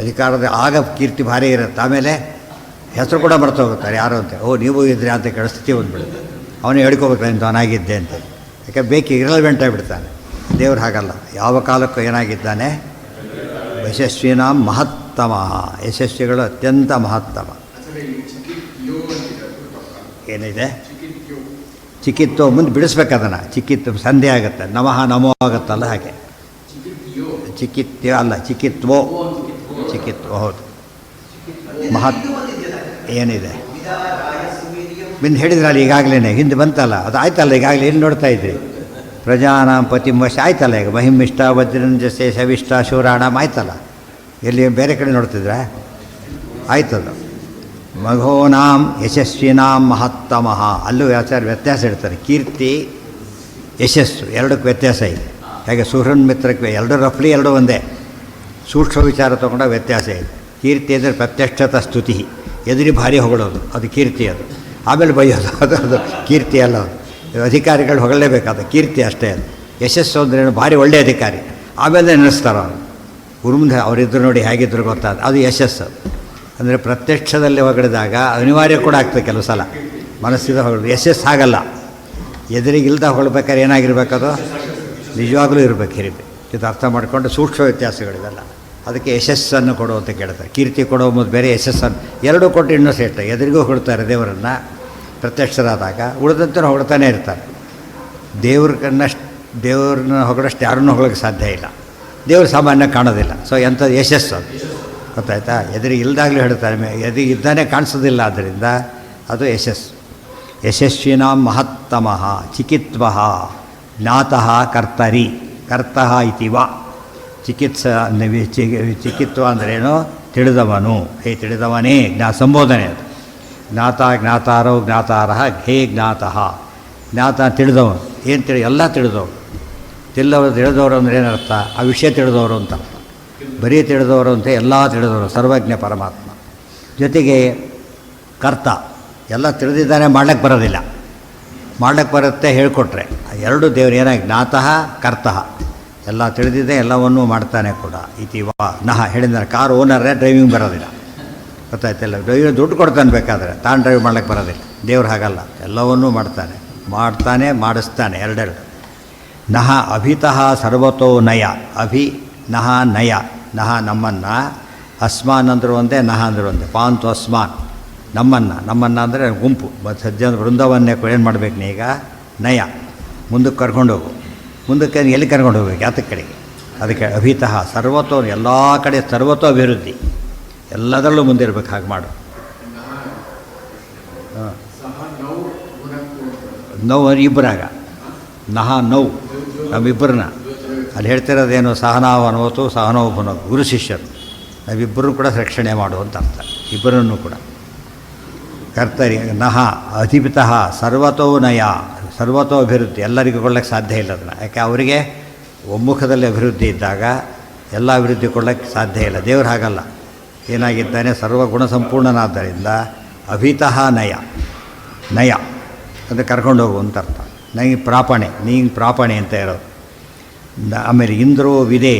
ಅಧಿಕಾರದ ಆಗ ಕೀರ್ತಿ ಭಾರಿ ಇರುತ್ತೆ. ಆಮೇಲೆ ಹೆಸರು ಕೂಡ ಬರ್ತಾ ಹೋಗುತ್ತಾರೆ ಯಾರು ಅಂತ. ಓ ನೀವು ಇದ್ರಿ ಅಂತ ಕೇಳೋ ಸ್ಥಿತಿ ಬಂದುಬಿಡುತ್ತೆ. ಅವನೇ ಹೇಳ್ಕೋಬೇಕು ಇಂಥವನಾಗಿದ್ದೆ ಅಂತ. ಯಾಕೆ ಬೇಕು ಇರಲ್ವೆಂಟ್ ಆಗಿಬಿಡ್ತಾನೆ. ದೇವ್ರು ಹಾಗಲ್ಲ, ಯಾವ ಕಾಲಕ್ಕೂ ಏನಾಗಿದ್ದಾನೆ ಯಶಸ್ವಿನಾಂ ಮಹತ್ತಮ. ಯಶಸ್ವಿಗಳು ಅತ್ಯಂತ ಮಹತ್ತಮ. ಏನಿದೆ ಚಿಕಿತ್ತು ಮುಂದೆ ಬಿಡಿಸ್ಬೇಕು ಅದನ್ನು. ಚಿಕಿತ್ತು ಸಂಧಿ ಆಗುತ್ತೆ, ನಮಃ ನಮೋ ಆಗುತ್ತಲ್ಲ ಹಾಗೆ. ಚಿಕಿತ್ಯ ಅಲ್ಲ, ಚಿಕಿತ್ವೋ ಹೌದು. ಮಹತ್ ಏನಿದೆ ಬಿಂದು ಹೇಳಿದ್ರಲ್ಲ ಈಗಾಗಲೇ, ಹಿಂದೆ ಬಂತಲ್ಲ ಅದು ಆಯ್ತಲ್ಲ. ಈಗಾಗಲೇ ಏನು ನೋಡ್ತಾ ಇದ್ರಿ? ಪ್ರಜಾನಾಂ ಪತಿಂವಶ ಆಯ್ತಲ್ಲ. ಈಗ ಮಹಿಮಿಷ್ಟ ವಜ್ರಂಜಸೆ ಶವಿಷ್ಟ ಶೂರಾಣಂ ಆಯ್ತಲ್ಲ. ಎಲ್ಲಿ ಬೇರೆ ಕಡೆ ನೋಡ್ತಿದ್ರ ಆಯ್ತದ. ಮಘೋನಾಂ ಯಶಸ್ವಿನಾಂ ಮಹತ್ತಮಃ. ಅಲ್ಲೂ ಆಚಾರ್ಯ ವ್ಯತ್ಯಾಸ ಇಡ್ತಾರೆ. ಕೀರ್ತಿ ಯಶಸ್ಸು ಎರಡಕ್ಕೆ ವ್ಯತ್ಯಾಸ ಇದೆ. ಹಾಗೆ ಸುಹೃನ್ ಮಿತ್ರಕ್ಕೆ ಎರಡು ರಫ್ಲಿ ಎರಡು ಒಂದೇ. ಸೂಕ್ಷ್ಮ ವಿಚಾರ ತೊಗೊಂಡ ವ್ಯತ್ಯಾಸ ಇದೆ. ಕೀರ್ತಿ ಅಂದರೆ ಪ್ರತ್ಯಕ್ಷತ ಸ್ತುತಿ, ಎದುರಿ ಭಾರಿ ಹೊಗಳೋದು, ಅದು ಕೀರ್ತಿ. ಅದು ಆಮೇಲೆ ಬೈಯೋದು, ಅದು ಕೀರ್ತಿ ಅಲ್ಲ. ಅದು ಅಧಿಕಾರಿಗಳು ಹೊಗಳಲೇಬೇಕಾದ ಕೀರ್ತಿ ಅಷ್ಟೇ. ಅದು ಯಶಸ್ಸು ಅಂದ್ರೇನು, ಭಾರಿ ಒಳ್ಳೆಯ ಅಧಿಕಾರಿ. ಆಮೇಲೆ ನೆನೆಸ್ತಾರೆ ಅವರು ಗುರುಮುಂದೆ ಅವರಿದ್ದರು ನೋಡಿ ಹೇಗಿದ್ರು ಗೊತ್ತಾದ, ಅದು ಯಶಸ್ಸು. ಅಂದರೆ ಪ್ರತ್ಯಕ್ಷದಲ್ಲಿ ಹೊಗಳಿದಾಗ ಅನಿವಾರ್ಯ ಕೂಡ ಆಗ್ತದೆ ಕೆಲವು ಸಲ ಮನಸ್ಸಿದ ಹೊಗಳು. ಯಶಸ್ಸು ಆಗಲ್ಲ. ಎದುರಿಗಿಲ್ದ ಹೊಗಳ್ಬೇಕಾದ್ರೆ ಏನಾಗಿರ್ಬೇಕದು ನಿಜವಾಗಲೂ ಇರಬೇಕು. ಹಿರಿಬೇಕು. ಇದು ಅರ್ಥ ಮಾಡಿಕೊಂಡು ಸೂಕ್ಷ್ಮ ವ್ಯತ್ಯಾಸಗಳಿದೆಲ್ಲ. ಅದಕ್ಕೆ ಯಶಸ್ಸನ್ನು ಕೊಡು ಅಂತ ಕೇಳ್ತಾರೆ. ಕೀರ್ತಿ ಕೊಡೋ ಮೊದಲು ಬೇರೆ, ಯಶಸ್ಸನ್ನು ಎರಡೂ ಕೊಟ್ಟು ಇನ್ನೂ ಶ್ರೇಷ್ಠ. ಎದುರಿಗೂ ಹೊಡ್ತಾರೆ ದೇವರನ್ನು ಪ್ರತ್ಯಕ್ಷರಾದಾಗ, ಉಳಿದಂತೆ ಹೊಡ್ತಾನೆ ಇರ್ತಾರೆ. ದೇವ್ರನ್ನ ಹೊಗಳಷ್ಟು ಯಾರನ್ನೂ ಹೊಗಳಕ್ಕೆ ಸಾಧ್ಯ ಇಲ್ಲ. ದೇವರು ಸಾಮಾನ್ಯ ಕಾಣೋದಿಲ್ಲ. ಸೊ ಎಂಥದ್ದು ಯಶಸ್ಸು ಅದು, ಗೊತ್ತಾಯ್ತಾ? ಎದುರಿಗೆ ಇಲ್ದಾಗಲೂ ಹೇಳ್ತಾರೆ, ಎದುರಿಗೆ ಇದ್ದಾನೆ ಕಾಣಿಸೋದಿಲ್ಲ. ಆದ್ದರಿಂದ ಅದು ಯಶಸ್ಸು. ಯಶಸ್ವಿನಾಂ ಮಹತ್ತಮಃ ಚಿಕಿತ್ವಃ ಜ್ಞಾತಃ ಕರ್ತರಿ ಕರ್ತಃ ಇತಿವ. ಚಿಕಿತ್ವ ಅಂದ್ರೇನು? ತಿಳಿದವನು, ಹೇ ತಿಳಿದವನೇ. ಸಂಬೋಧನೆ ಅದು. ಜ್ಞಾತ ಜ್ಞಾತಾರೋ ಜ್ಞಾತಾರಃ ಹೇ ಜ್ಞಾತಃ. ಜ್ಞಾತ ತಿಳಿದವನು, ಏನು ಎಲ್ಲ ತಿಳಿದವರು. ತಿಳಿದವರು ಅಂದರೆ ಏನರ್ಥ? ಆ ವಿಷಯ ತಿಳಿದವರು ಅಂತ ಅರ್ಥ. ಬರೀ ತಿಳಿದವರು ಅಂತ ಎಲ್ಲ ತಿಳಿದವರು, ಸರ್ವಜ್ಞ ಪರಮಾತ್ಮ. ಜೊತೆಗೆ ಕರ್ತ, ಎಲ್ಲ ತಿಳಿದಿದ್ದಾನೆ, ಮಾಡ್ಲಿಕ್ಕೆ ಬರೋದಿಲ್ಲ. ಮಾಡ್ಲಿಕ್ಕೆ ಬರುತ್ತೆ ಹೇಳ್ಕೊಟ್ರೆ. ಎರಡು ದೇವರು ಏನಾಗಿ ಜ್ಞಾತಃ ಕರ್ತಃ, ಎಲ್ಲ ತಿಳಿದಿದೆ, ಎಲ್ಲವನ್ನೂ ಮಾಡ್ತಾನೆ ಕೂಡ. ಇತಿ ವಾ ನಹ ಹೇಳಿದ್ದಾರೆ. ಕಾರ್ ಓನರೇ ಡ್ರೈವಿಂಗ್ ಬರೋದಿಲ್ಲ, ಗೊತ್ತಾಯ್ತಲ್ಲ. ಡ್ರೈವರ್ ದುಡ್ಡು ಕೊಡ್ತಾನೆ ಬೇಕಾದರೆ, ತಾನು ಡ್ರೈವ್ ಮಾಡ್ಲಿಕ್ಕೆ ಬರೋದಿಲ್ಲ. ದೇವ್ರು ಹಾಗಲ್ಲ, ಎಲ್ಲವನ್ನೂ ಮಾಡ್ತಾನೆ, ಮಾಡಿಸ್ತಾನೆ. ಎರಡೆರಡು. ನಹ ಅಭಿತಃ ಸರ್ವತೋ ನಯ. ಅಭಿ ನಹ ನಯ. ನಹ ನಮ್ಮನ್ನು, ಅಸ್ಮಾನ್ ಅಂದರು ಒಂದೇ, ನಹ ಅಂದರು ಒಂದೇ. ಪಾಂತು ಅಸ್ಮಾನ್ ನಮ್ಮನ್ನು ಅಂದರೆ ಗುಂಪು ಸಜ್ಜನ ವೃಂದವನ್ನೇ ಏನು ಮಾಡಬೇಕು ನೀ ಈಗ? ನಯ ಮುಂದಕ್ಕೆ ಕರ್ಕೊಂಡು ಹೋಗು. ಮುಂದಕ್ಕೆ ಎಲ್ಲಿ ಕರ್ಕೊಂಡು ಹೋಗ್ಬೇಕು? ಯಾತಕ್ಕೆ ಕಡೆಗೆ? ಅದಕ್ಕೆ ಅಭಿತಃ ಸರ್ವತೋ, ಎಲ್ಲ ಕಡೆ ಸರ್ವತೋ ಅಭಿವೃದ್ಧಿ, ಎಲ್ಲದರಲ್ಲೂ ಮುಂದಿರ್ಬೇಕು. ಹಾಗೆ ಮಾಡು. ನೋವು ಇಬ್ಬರಾಗ ನಹ ನೋವು ನಮ್ಮಿಬ್ಬರನ್ನ ಅಲ್ಲಿ ಹೇಳ್ತಿರೋದೇನು? ಸಹನಾವ್ ಅನ್ವತು ಸಹನೋವು ಭುನೋ. ಗುರು ಶಿಷ್ಯರು ನಾವಿಬ್ಬರೂ ಕೂಡ ರಕ್ಷಣೆ ಮಾಡುವಂತ ಅರ್ಥ, ಇಬ್ಬರನ್ನು ಕೂಡ. ಕರ್ತರಿ ನಹ ಅಧಿಪಿತಃ ಸರ್ವತೋ ನಯ. ಸರ್ವತೋ ಅಭಿವೃದ್ಧಿ, ಎಲ್ಲರಿಗೂ ಕೊಡ್ಲಿಕ್ಕೆ ಸಾಧ್ಯ ಇಲ್ಲ ಅದನ್ನು. ಯಾಕೆ? ಅವರಿಗೆ ಒಮ್ಮುಖದಲ್ಲಿ ಅಭಿವೃದ್ಧಿ ಇದ್ದಾಗ ಎಲ್ಲ ಅಭಿವೃದ್ಧಿ ಕೊಡ್ಲಿಕ್ಕೆ ಸಾಧ್ಯ ಇಲ್ಲ. ದೇವರು ಹಾಗಲ್ಲ, ಏನಾಗಿದ್ದಾನೆ? ಸರ್ವಗುಣ ಸಂಪೂರ್ಣನಾದ್ದರಿಂದ ಅಭಿತಃ ನಯ. ನಯ ಅಂದರೆ ಕರ್ಕೊಂಡು ಹೋಗುವಂತ ಅರ್ಥ. ನನಗೆ ಪ್ರಾಪಣೆ, ನೀನು ಪ್ರಾಪಣೆ ಅಂತ ಇರೋದು. ಆಮೇಲೆ ಇಂದ್ರೋ ವಿದೆ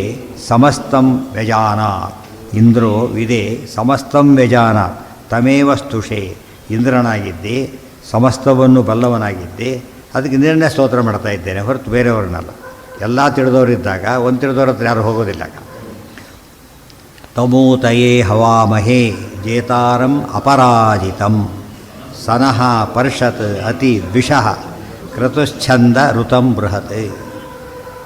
ಸಮಸ್ತಂ ವ್ಯಜಾನಾತ್. ಇಂದ್ರೋ ವಿದೆ ಸಮಸ್ತಂ ವ್ಯಜಾನಾತ್ ತಮೇವ ಸ್ತುಷೆ. ಇಂದ್ರನಾಗಿದ್ದೆ, ಸಮಸ್ತವನ್ನು ಬಲ್ಲವನಾಗಿದ್ದೆ, ಅದಕ್ಕೆ ಇಂದ್ರನ್ನೇ ಸ್ತೋತ್ರ ಮಾಡ್ತಾ ಇದ್ದೇನೆ ಹೊರತು ಬೇರೆಯವ್ರನ್ನಲ್ಲ. ಎಲ್ಲ ತಿಳಿದವರಿದ್ದಾಗ ಒಂದು ತಿಳಿದವ್ರ ಹತ್ರ ಯಾರು ಹೋಗೋದಿಲ್ಲ. ತಮೂತಯೇ ಹವಾಮಹೇ ಜೇತಾರಂ ಅಪರಾಜಿತಂ ಸನಃ ಪರ್ಷತ್ ಅತಿ ದ್ವಿಷಃ ಕ್ರತುಚ್ಛಂದ ಋತಂ ಬೃಹತ್.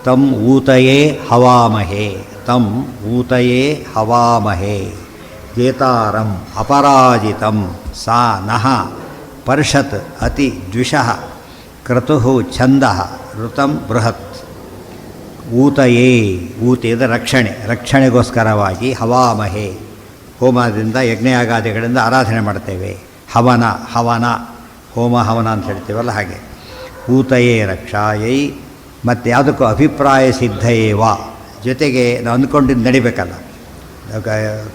ತಂ ಊತಯೇ ಹವಾಮಹೇ. ತಂ ಊತಯೇ ಹವಾಮಹೇ ಜೇತಾರಂ ಅಪರಾಜಿತಂ ಸಾ ನಃ ಪರ್ಷತ್ ಅತಿ ದ್ವಿಷಃ ಕ್ರತು ಛಂದ ಋತಂ ಬೃಹತ್. ಊತಯೇ ಊತಿದ ರಕ್ಷಣೆಗೋಸ್ಕರವಾಗಿ ಹವಾಮಹೇ ಹೋಮದಿಂದ ಯಜ್ಞಯಾಗಾದಿಗಳಿಂದ ಆರಾಧನೆ ಮಾಡ್ತೇವೆ. ಹವನ ಹೋಮ ಹವನ ಅಂತ ಹೇಳ್ತೀವಲ್ಲ ಹಾಗೆ. ಊತಯೇ ರಕ್ಷಾಯೈ ಮತ್ತು ಯಾವುದಕ್ಕೂ ಅಭಿಪ್ರಾಯ ಸಿದ್ಧಯೇವ ಜೊತೆಗೆ ನಾವು ಅಂದ್ಕೊಂಡಿದ್ದು ನಡಿಬೇಕಲ್ಲ.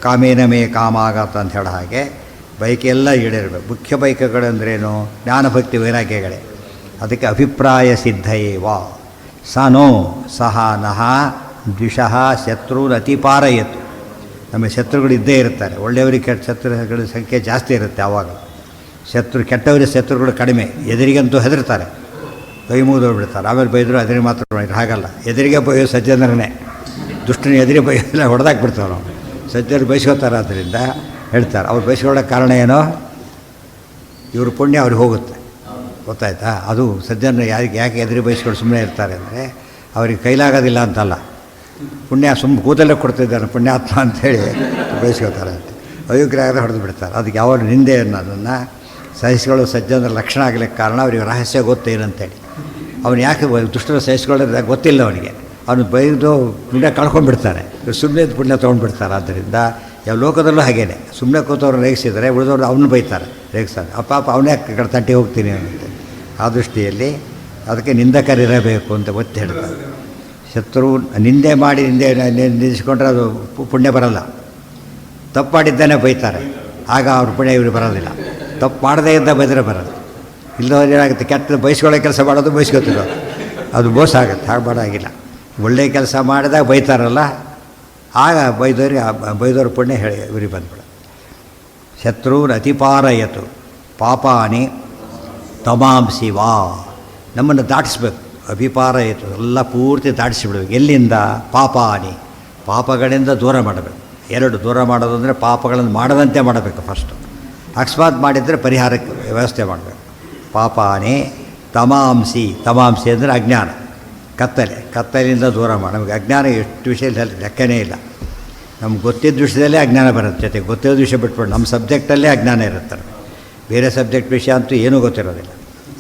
ಕಾಮೇನ ಮೇ ಕಾಮ ಆಗತ್ತ ಅಂತ ಹೇಳೋ ಹಾಗೆ ಬೈಕೆಲ್ಲ ಈಡೇರಬೇಕು. ಮುಖ್ಯ ಬೈಕುಗಳಂದ್ರೇನು? ಜ್ಞಾನಭಕ್ತಿ ವೈರಾಗ್ಯಗಳೇ. ಅದಕ್ಕೆ ಅಭಿಪ್ರಾಯ ಸಿದ್ಧಯೇವ. ಸನೋ ಸಹ ನಹ ದ್ವಿಷಃ ಶತ್ರುನ್ ಅತಿಪಾರಯತು. ನಮ್ಮ ಶತ್ರುಗಳು ಇದ್ದೇ ಇರ್ತಾರೆ. ಒಳ್ಳೆಯವರಿಗೆ ಶತ್ರುಗಳ ಸಂಖ್ಯೆ ಜಾಸ್ತಿ ಇರುತ್ತೆ. ಆವಾಗ ಕೆಟ್ಟವರಿಗೆ ಶತ್ರುಗಳು ಕಡಿಮೆ. ಎದುರಿಗಂತೂ ಹೆದರ್ತಾರೆ, ಕೈ ಮುಗಿದೋಗ್ಬಿಡ್ತಾರೆ. ಆಮೇಲೆ ಬೈದರು ಎದುರಿಗೆ ಮಾತ್ರ ಹಾಗಲ್ಲ. ಎದುರಿಗೆ ಬೈಯೋ ಸಜ್ಜನರನ್ನೇ, ದುಷ್ಟನ ಎದುರಿಗೆ ಬೈಯೋಲ್ಲ ಹೊಡೆದಾಕ್ಬಿಡ್ತಾರೆ ನಾವು. ಸಜ್ಜನರು ಬಯಸ್ಕೋತಾರೆ. ಆದ್ದರಿಂದ ಹೇಳ್ತಾರೆ ಅವ್ರು ಬಯಸ್ಕೊಳ್ಳೋಕ್ಕೆ ಕಾರಣ ಏನೋ ಇವ್ರ ಪುಣ್ಯ ಅವ್ರಿಗೆ ಹೋಗುತ್ತೆ. ಗೊತ್ತಾಯ್ತಾ? ಅದು ಸಜ್ಜನರು ಯಾಕೆ ಎದುರು ಬಯಸ್ಕೊಂಡು ಸುಮ್ಮನೆ ಇರ್ತಾರೆ ಅಂದರೆ ಅವ್ರಿಗೆ ಕೈಲಾಗೋದಿಲ್ಲ ಅಂತಲ್ಲ, ಪುಣ್ಯ ಕೂದಲೇ ಕೊಡ್ತಿದ್ದಾರೆ ಪುಣ್ಯಾತ್ಮ ಅಂಥೇಳಿ ಬಯಸ್ಕೋತಾರೆ ಅಂತ. ಅಯೋಗ್ಯರಾಗದೆ ಹೊಡೆದು ಬಿಡ್ತಾರೆ. ಅದಕ್ಕೆ ಯಾವಾಗ ನಿಂದೆ ಅನ್ನೋದನ್ನು ಸಹಿಸ್ಕೊಳ್ಳೋ ಸಜ್ಜನರ ಲಕ್ಷಣ ಆಗಲಿಕ್ಕೆ ಕಾರಣ ಅವ್ರಿಗೆ ರಹಸ್ಯ ಗೊತ್ತೇನಂತೇಳಿ. ಅವನು ಯಾಕೆ ದುಷ್ಟರ ಸಹಿಸ್ಕೊಳ್ಳೋದು ಗೊತ್ತಿಲ್ಲ ಅವನಿಗೆ. ಅವನು ಬೈದು ಪುಣ್ಯ ಕಳ್ಕೊಂಡ್ಬಿಡ್ತಾರೆ. ಸುಮ್ಮನೆ ಪುಣ್ಯ ತೊಗೊಂಡ್ಬಿಡ್ತಾರೆ. ಆದ್ದರಿಂದ ಯಾವ ಲೋಕದಲ್ಲೂ ಹಾಗೇನೆ. ಸುಮ್ಮನೆ ಕೂತವ್ರು ರೇಗಿಸಿದರೆ ಉಳಿದವ್ರು ಅವನು ಬೈತಾರೆ, ರೇಗಿಸ್ತಾರೆ. ಪಾಪ ಅವನೇ ಕಡೆ ತಟ್ಟಿ ಹೋಗ್ತೀನಿ ಅಂತ. ಆ ದೃಷ್ಟಿಯಲ್ಲಿ ಅದಕ್ಕೆ ನಿಂದಕರಿರಬೇಕು ಅಂತ ಒತ್ತಿ ಹೇಳ್ತಾರೆ. ಶತ್ರು ನಿಂದೆ ಮಾಡಿ ನಿಂದಿಸ್ಕೊಂಡ್ರೆ ಅದು ಪುಣ್ಯ ಬರಲ್ಲ. ತಪ್ಪು ಮಾಡಿದ್ದಾನೆ ಬೈತಾರೆ, ಆಗ ಅವ್ರ ಪುಣ್ಯ ಇವರು ಬರೋದಿಲ್ಲ. ತಪ್ಪು ಮಾಡದೇ ಇದ್ದ ಬೈದರೆ ಬರೋದು. ಇಲ್ಲದವ್ರು ಏನಾಗುತ್ತೆ, ಕೆಟ್ಟ ಬಯಸ್ಕೊಳ್ಳೋ ಕೆಲಸ ಮಾಡೋದು ಬಯಸ್ಕೊತಿರೋದು, ಅದು ಮೋಸ ಆಗುತ್ತೆ. ಹಾಗೆ ಮಾಡೋಂಗಿಲ್ಲ. ಒಳ್ಳೆಯ ಕೆಲಸ ಮಾಡಿದಾಗ ಬೈತಾರಲ್ಲ, ಆಗ ಬೈದವ್ರ ಪುಣ್ಯ ಹೇಳಿ ಇವ್ರಿಗೆ ಬಂದ್ಬಿಡ. ಶತ್ರುನ್ ಅತಿಪಾರಯತು ಪಾಪಾನಿ ತಮಾಂಸಿ ವಾ. ನಮ್ಮನ್ನು ದಾಟಿಸ್ಬೇಕು. ಅಭಿಪಾರಯತು ಎಲ್ಲ ಪೂರ್ತಿ ದಾಟಿಸಿಬಿಡ್ಬೇಕು. ಎಲ್ಲಿಂದ? ಪಾಪಾನಿ, ಪಾಪಗಳಿಂದ ದೂರ ಮಾಡಬೇಕು. ಎರಡು ದೂರ ಮಾಡೋದು ಅಂದರೆ ಪಾಪಗಳನ್ನು ಮಾಡದಂತೆ ಮಾಡಬೇಕು ಫಸ್ಟು. ಅಕಸ್ಮಾತ್ ಮಾಡಿದರೆ ಪರಿಹಾರಕ್ಕೆ ವ್ಯವಸ್ಥೆ ಮಾಡಬೇಕು. ಪಾಪಾನಿ ತಮಾಂಸಿ ಅಂದರೆ ಅಜ್ಞಾನ, ಕತ್ತಲಿಂದ ದೂರ ಮಾಡಿ. ನಮಗೆ ಅಜ್ಞಾನ ಎಷ್ಟು ವಿಷಯದಲ್ಲಿ ಲೆಕ್ಕನೇ ಇಲ್ಲ. ನಮ್ಗೆ ಗೊತ್ತಿದ್ದ ವಿಷಯದಲ್ಲೇ ಅಜ್ಞಾನ ಬರುತ್ತೆ. ಜೊತೆಗೆ ಗೊತ್ತಿದ್ದ ವಿಷಯ ಬಿಟ್ಬಿಟ್ಟು ನಮ್ಮ ಸಬ್ಜೆಕ್ಟಲ್ಲೇ ಅಜ್ಞಾನ ಇರುತ್ತೆ. ಬೇರೆ ಸಬ್ಜೆಕ್ಟ್ ವಿಷಯ ಅಂತೂ ಏನೂ ಗೊತ್ತಿರೋದಿಲ್ಲ.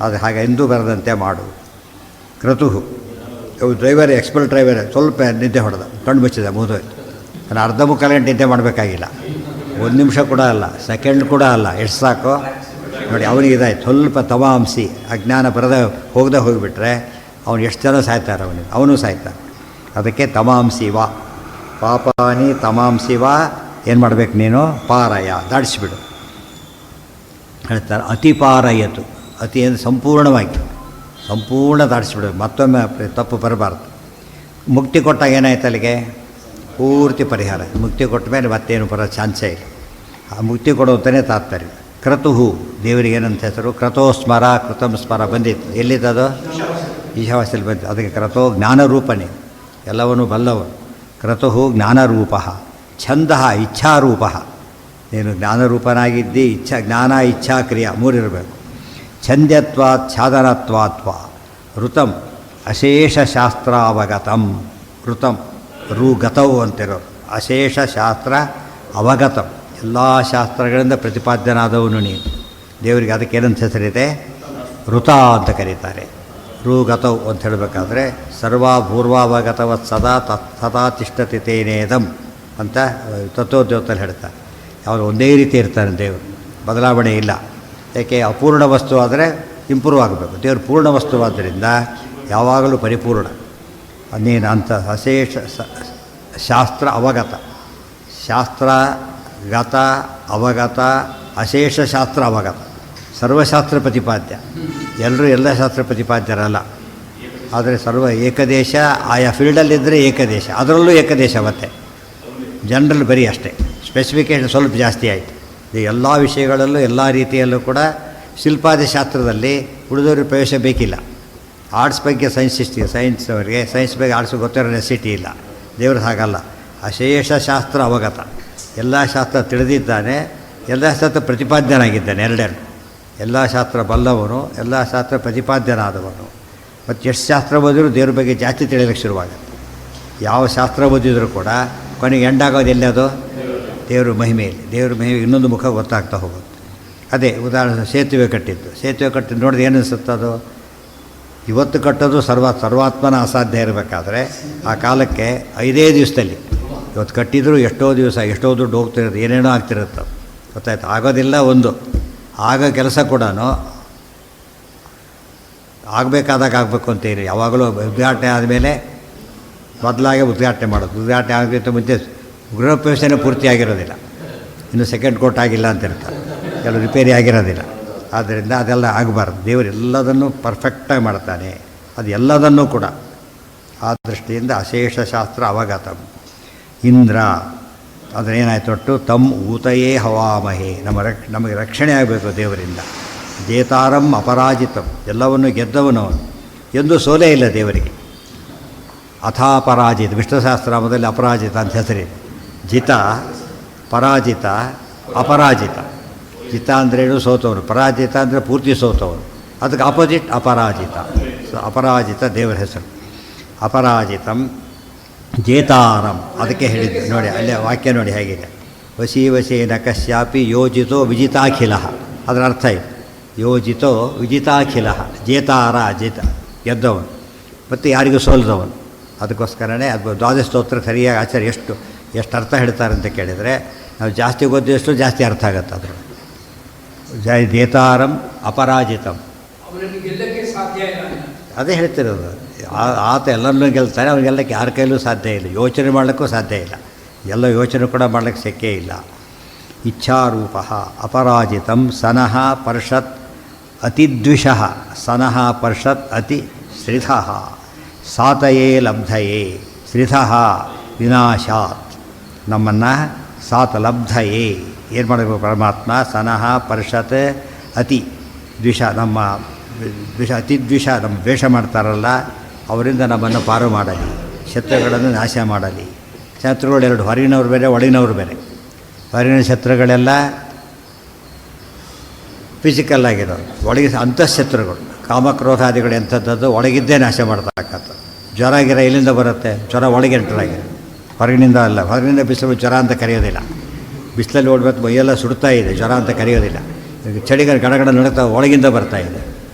ಅದು ಹಾಗೆ ಎಂದೂ ಬರದಂತೆ ಮಾಡು. ಕ್ರತು ಡ್ರೈವರ್, ಎಕ್ಸ್ಪರ್ಟ್ ಡ್ರೈವರ್ ಸ್ವಲ್ಪ ನಿದ್ದೆ ಹೊಡೆದ, ಕಣ್ಣು ಮುಚ್ಚಿದ, ಮುಗಿದೋಯ್ತು. ನಾನು ಅರ್ಧ ಮುಕ್ಕಾಲು ಗಂಟೆ ನಿದ್ದೆ ಮಾಡಬೇಕಾಗಿಲ್ಲ. 1 ನಿಮಿಷ ಕೂಡ ಅಲ್ಲ, ಸೆಕೆಂಡ್ ಕೂಡ ಅಲ್ಲ. ಎಷ್ಟು ಸಾಕು ನೋಡಿ. ಅವನಿಗೆ ಇದಾಯ್ತು ಸ್ವಲ್ಪ ತಮಾಂಸಿ, ಅಜ್ಞಾನ ಹೋಗದೆ ಹೋಗಿಬಿಟ್ರೆ ಅವನು ಎಷ್ಟು ಜನ ಸಾಯ್ತಾರೆ, ಅವನು ಸಾಯ್ತಾನೆ. ಅದಕ್ಕೆ ತಮಾಂಸಿವ ಪಾಪಾನಿ ತಮಾಂಸಿವ. ಏನು ಮಾಡಬೇಕು ನೀನು? ಪಾರಯ, ದಾಟಿಸಿಬಿಡು ಹೇಳ್ತಾರೆ. ಅತಿಪಾರಯತು, ಅತಿ ಅಂದರೆ ಸಂಪೂರ್ಣ ದಾಟಿಸಿಬಿಡೋದು. ಮತ್ತೊಮ್ಮೆ ತಪ್ಪು ಬರಬಾರ್ದು. ಮುಕ್ತಿ ಕೊಟ್ಟಾಗ ಏನಾಯ್ತು ಅಲ್ಲಿಗೆ? ಪೂರ್ತಿ ಪರಿಹಾರ. ಮುಕ್ತಿ ಕೊಟ್ಟ ಮೇಲೆ ಮತ್ತೇನು ಬರೋ ಚಾನ್ಸೇ ಇಲ್ಲ. ಆ ಮುಕ್ತಿ ಕೊಡುವಂತಲೇ ತಾತ್ಪರ್ಯ. ಕ್ರತುಹು ದೇವರಿಗೆ ಏನಂತ ಹೆಸರು? ಕ್ರತೋಸ್ಮರ, ಕೃತಂ ಸ್ಮರ ಬಂದಿತ್ತು. ಎಲ್ಲಿದ್ದದು? ಈಶಾವಾಸ್ಯದಲ್ಲಿ ಬಂದಿತ್ತು. ಅದಕ್ಕೆ ಕ್ರತೋ ಜ್ಞಾನರೂಪನೇ, ಎಲ್ಲವನ್ನೂ ಬಲ್ಲವನು. ಕ್ರತುಹು ಜ್ಞಾನರೂಪ, ಛಂದ ಇಚ್ಛಾರೂಪ. ನೀನು ಜ್ಞಾನರೂಪನಾಗಿದ್ದಿ. ಜ್ಞಾನ ಇಚ್ಛಾ ಕ್ರಿಯಾ ಮೂರಿರಬೇಕು. ಛಂದ್ಯತ್ವಾತ್ ಛಾದನತ್ವಾತ್ವ ಋತಂ ಅಶೇಷ ಶಾಸ್ತ್ರಾವಗತಂ. ಋತಂ ಋಗತವು ಅಂತಿರೋರು. ಅಶೇಷ ಶಾಸ್ತ್ರ ಅವಗತಂ, ಎಲ್ಲ ಶಾಸ್ತ್ರಗಳಿಂದ ಪ್ರತಿಪಾದ್ಯನಾದವನು ನೀನು. ದೇವರಿಗೆ ಅದಕ್ಕೆ ಏನಂತ ಹೆಸರಿದೆ? ಋತ ಅಂತ ಕರೀತಾರೆ. ಋಗತವು ಅಂತ ಹೇಳಬೇಕಾದ್ರೆ ಸರ್ವಾಪೂರ್ವಾವಗತವತ್ ಸದಾ ತಿಷ್ಠತಿ ತೇನೇದಂ ಅಂತ ತತ್ವೋದ್ಯೋತಲ್ಲಿ ಹೇಳ್ತಾರೆ. ಅವರು ಒಂದೇ ರೀತಿ ಇರ್ತಾನೆ ದೇವರು, ಬದಲಾವಣೆ ಇಲ್ಲ. ಏಕೆ? ಅಪೂರ್ಣ ವಸ್ತು ಆದರೆ ಇಂಪ್ರೂವ್ ಆಗಬೇಕು. ದೇವರು ಪೂರ್ಣ ವಸ್ತುವಾದ್ದರಿಂದ ಯಾವಾಗಲೂ ಪರಿಪೂರ್ಣ. ನೀನು ಅಂತ ಅಶೇಷ ಶಾಸ್ತ್ರ ಅವಗತ, ಶಾಸ್ತ್ರಗತ ಅವಗತ, ಅಶೇಷ ಶಾಸ್ತ್ರ ಅವಗತ, ಸರ್ವಶಾಸ್ತ್ರ ಪ್ರತಿಪಾದ್ಯ. ಎಲ್ಲರೂ ಎಲ್ಲ ಶಾಸ್ತ್ರ ಪ್ರತಿಪಾದ್ಯರಲ್ಲ. ಆದರೆ ಸರ್ವ ಏಕದೇಶ. ಆಯಾ ಫೀಲ್ಡಲ್ಲಿದ್ದರೆ ಏಕದೇಶ, ಅದರಲ್ಲೂ ಏಕದೇಶ. ಮತ್ತೆ ಜನರಲ್ ಬರೀ ಅಷ್ಟೇ, ಸ್ಪೆಸಿಫಿಕೇಷನ್ ಸ್ವಲ್ಪ ಜಾಸ್ತಿ ಆಯಿತು. ಎಲ್ಲ ವಿಷಯಗಳಲ್ಲೂ ಎಲ್ಲ ರೀತಿಯಲ್ಲೂ ಕೂಡ ಶಿಲ್ಪಾದಿ ಶಾಸ್ತ್ರದಲ್ಲಿ ಉಳಿದವ್ರಿಗೆ ಪ್ರವೇಶ ಬೇಕಿಲ್ಲ. ಆರ್ಟ್ಸ್ ಬಗ್ಗೆ ಸೈನ್ಸ್ನವರಿಗೆ ಸೈನ್ಸ್ ಬಗ್ಗೆ ಆರ್ಟ್ಸ್ ಗೊತ್ತಿರೋ ನೆಸಿಟಿ ಇಲ್ಲ. ದೇವರು ಹಾಗಲ್ಲ. ಅಶೇಷ ಶಾಸ್ತ್ರ ಅವಗತ, ಎಲ್ಲ ಶಾಸ್ತ್ರ ತಿಳಿದಿದ್ದಾನೆ, ಎಲ್ಲ ಶಾಸ್ತ್ರ ಪ್ರತಿಪಾದ್ಯನಾಗಿದ್ದಾನೆ. ಎರಡೆರಡು, ಎಲ್ಲ ಶಾಸ್ತ್ರ ಬಲ್ಲವನು, ಎಲ್ಲ ಶಾಸ್ತ್ರ ಪ್ರತಿಪಾದ್ಯನಾದವನು. ಮತ್ತು ಎಷ್ಟು ಶಾಸ್ತ್ರ ಓದಿದ್ರು ದೇವ್ರ ಬಗ್ಗೆ ಜಾಸ್ತಿ ತಿಳಿಯಲಿಕ್ಕೆ ಶುರುವಾಗುತ್ತೆ. ಯಾವ ಶಾಸ್ತ್ರ ಓದಿದರೂ ಕೂಡ ಕೊನೆಗೆ ಎಂಡಾಗೋದು ಎಲ್ಲದು? ದೇವ್ರ ಮಹಿಮೆಯಲ್ಲಿ. ದೇವ್ರ ಮಹಿಮೆ ಇನ್ನೊಂದು ಮುಖ ಗೊತ್ತಾಗ್ತಾ ಹೋಗುತ್ತೆ. ಅದೇ ಉದಾಹರಣೆ ಸೇತುವೆ ಕಟ್ಟಿದ್ದು ನೋಡಿದ್ರೆ ಏನು ಅನಿಸುತ್ತದು? ಇವತ್ತು ಕಟ್ಟೋದು ಸರ್ವಾತ್ಮನ ಅಸಾಧ್ಯ ಇರಬೇಕಾದ್ರೆ ಆ ಕಾಲಕ್ಕೆ 5 ದಿವಸದಲ್ಲಿ ಇವತ್ತು ಕಟ್ಟಿದರೂ ಎಷ್ಟೋ ದಿವಸ ಎಷ್ಟೋ ದುಡ್ಡು ಹೋಗ್ತಿರುತ್ತೆ, ಏನೇನೋ ಆಗ್ತಿರುತ್ತೆ. ಗೊತ್ತಾಯ್ತು, ಆಗೋದಿಲ್ಲ ಒಂದು. ಆಗ ಕೆಲಸ ಕೂಡ ಆಗಬೇಕಾದಾಗ ಆಗಬೇಕು ಅಂತೇಳಿ ಯಾವಾಗಲೂ ಉದ್ಘಾಟನೆ ಆದಮೇಲೆ ಮೊದಲಾಗೆ ಉದ್ಘಾಟನೆ ಮಾಡೋದು. ಉದ್ಘಾಟನೆ ಆಗಲಿಕ್ಕೆ ಮುಂಚೆ ಗೃಹ ಪ್ರವೇಶನೇ ಪೂರ್ತಿ ಆಗಿರೋದಿಲ್ಲ, ಇನ್ನು ಸೆಕೆಂಡ್ ಕೋಟ್ ಆಗಿಲ್ಲ ಅಂತ ಇರ್ತಾರೆ, ಕೆಲವು ರಿಪೇರಿ ಆಗಿರೋದಿಲ್ಲ. ಆದ್ದರಿಂದ ಅದೆಲ್ಲ ಆಗಬಾರ್ದು. ದೇವರು ಎಲ್ಲದನ್ನೂ ಪರ್ಫೆಕ್ಟಾಗಿ ಮಾಡ್ತಾನೆ, ಅದು ಎಲ್ಲದನ್ನೂ ಕೂಡ. ಆ ದೃಷ್ಟಿಯಿಂದ ಅಶೇಷ ಶಾಸ್ತ್ರ ಅವಗತ. ಇಂದ್ರ ಅದನ್ನೇನಾಯ್ತು ಒಟ್ಟು ತಮ್ ಊತಯೇ ಹವಾಮಹೇ, ನಮಗೆ ರಕ್ಷಣೆ ಆಗಬೇಕು ದೇವರಿಂದ. ಜೇತಾರಂ ಅಪರಾಜಿತಂ, ಎಲ್ಲವನ್ನು ಗೆದ್ದವನು ಎಂದು ಸೋಲೇ ಇಲ್ಲ ದೇವರಿಗೆ. ಅಥಾಪರಾಜಿತ, ವಿಷ್ಣುಸಹಸ್ರನಾಮದಲ್ಲಿ ಅಪರಾಜಿತ ಅಂತ ಹೆಸರಿದೆ. ಜಿತ, ಪರಾಜಿತ, ಅಪರಾಜಿತ. ಜಿತ ಅಂದ್ರೇನು ಸೋತವನು, ಪರಾಜಿತ ಅಂದರೆ ಪೂರ್ತಿ ಸೋತವನು, ಅದಕ್ಕೆ ಆಪೋಸಿಟ್ ಅಪರಾಜಿತ. ಸೊ ಅಪರಾಜಿತ ದೇವರ ಹೆಸರು. ಅಪರಾಜಿತಂ ಜೇತಾರಂ, ಅದಕ್ಕೆ ಹೇಳಿದ್ದೆ ನೋಡಿ, ಅಲ್ಲೇ ವಾಕ್ಯ ನೋಡಿ ಹೇಗಿದೆ. ವಶೀ ವಶೇನ ಕಶ್ಯಾಪಿ ಯೋಜಿತೋ ವಿಜಿತಾಖಿಲ, ಅದರ ಅರ್ಥ ಇದೆ. ಯೋಜಿತೋ ವಿಜಿತಾಖಿಲ, ಜೇತಾರ ಜೇತ ಗೆದ್ದವನು ಮತ್ತು ಯಾರಿಗೂ ಸೋಲಿದವನು. ಅದಕ್ಕೋಸ್ಕರನೇ ಅದು ದ್ವಾದಶ ಸ್ತೋತ್ರ ಸರಿಯಾಗಿ ಆಚಾರ್ಯ ಎಷ್ಟು ಅರ್ಥ ಹೇಳ್ತಾರೆ ಅಂತ ಕೇಳಿದರೆ, ನಾವು ಜಾಸ್ತಿ ಓದಿದಷ್ಟು ಜಾಸ್ತಿ ಅರ್ಥ ಆಗುತ್ತೆ. ಅದ್ರ ಜೇತಾರಂ ಅಪರಾಜಿತಂ, ಅದೇ ಹೇಳ್ತಿರೋದು. ಆತ ಎಲ್ಲರನ್ನೂ ಗೆಲ್ತಾನೆ, ಅವ್ರಿಗೆಲ್ಲಕ್ಕೆ ಯಾರ ಕೈಲೂ ಸಾಧ್ಯ ಇಲ್ಲ, ಯೋಚನೆ ಮಾಡಲಿಕ್ಕೂ ಸಾಧ್ಯ ಇಲ್ಲ, ಎಲ್ಲ ಯೋಚನೆ ಕೂಡ ಮಾಡಲಿಕ್ಕೆ ಶಕ್ಯ ಇಲ್ಲ. ಇಚ್ಛಾರೂಪ ಅಪರಾಜಿತಂ ಸನಃ ಪರ್ಷತ್ ಅತಿದ್ವಿಷಃ, ಸನಃ ಪರ್ಷತ್ ಅತಿ ಶ್ರಿಧಃ, ಸಾತಯೇ ಲಬ್ಧಯೇ, ಶ್ರಿಧಃ ವಿನಾಶಾತ್, ನಮ್ಮನ್ನು ಸಾತ ಲಬ್ಧಯೇ ಏನು ಮಾಡಬೇಕು ಪರಮಾತ್ಮ. ಸನಃ ಪರ್ಷತ್ ಅತಿ ದ್ವಿಷ, ನಮ್ಮ ದ್ವಿಷ ಅತಿದ್ವಿಷ, ನಮ್ಮ ದ್ವೇಷ ಮಾಡ್ತಾರಲ್ಲ ಅವರಿಂದ ನಮ್ಮನ್ನು ಪಾರು ಮಾಡಲಿ, ಶತ್ರುಗಳನ್ನು ನಾಶ ಮಾಡಲಿ. ಶತ್ರುಗಳು ಎರಡು, ಹೊರಗಿನವ್ರು ಬೇರೆ ಒಳಗಿನವ್ರು ಬೇರೆ. ಹೊರಗಿನ ಶತ್ರುಗಳೆಲ್ಲ ಫಿಸಿಕಲ್ ಆಗಿರೋದು, ಒಳಗೆ ಅಂತಃಶತ್ರುಗಳು ಕಾಮಕ್ರೋಧಾದಿಗಳು ಎಂಥದ್ದು ಒಳಗಿದ್ದೇ ನಾಶ ಮಾಡ್ತಕ್ಕಂಥದ್ದು. ಜ್ವರ ಗಿರ ಎಲ್ಲಿಂದ ಬರುತ್ತೆ? ಜ್ವರ ಒಳಗೆ ಎಂಟರಾಗಿದೆ, ಹೊರಗಿನಿಂದ ಅಲ್ಲ. ಹೊರಗಿನಿಂದ ಬಿಸಿಲು ಜ್ವರ ಅಂತ ಕರೆಯೋದಿಲ್ಲ. ಬಿಸಿಲಲ್ಲಿ ಓಡಬೇಕು, ಮೈಯೆಲ್ಲ ಸುಡ್ತಾ ಇದೆ, ಜ್ವರ ಅಂತ ಕರೆಯೋದಿಲ್ಲ. ಚಳಿಗಾಲ ಗಡಗಡ ನಡುತ್ತಾ ಒಳಗಿಂದ ಬರ್ತಾಯಿದೆ.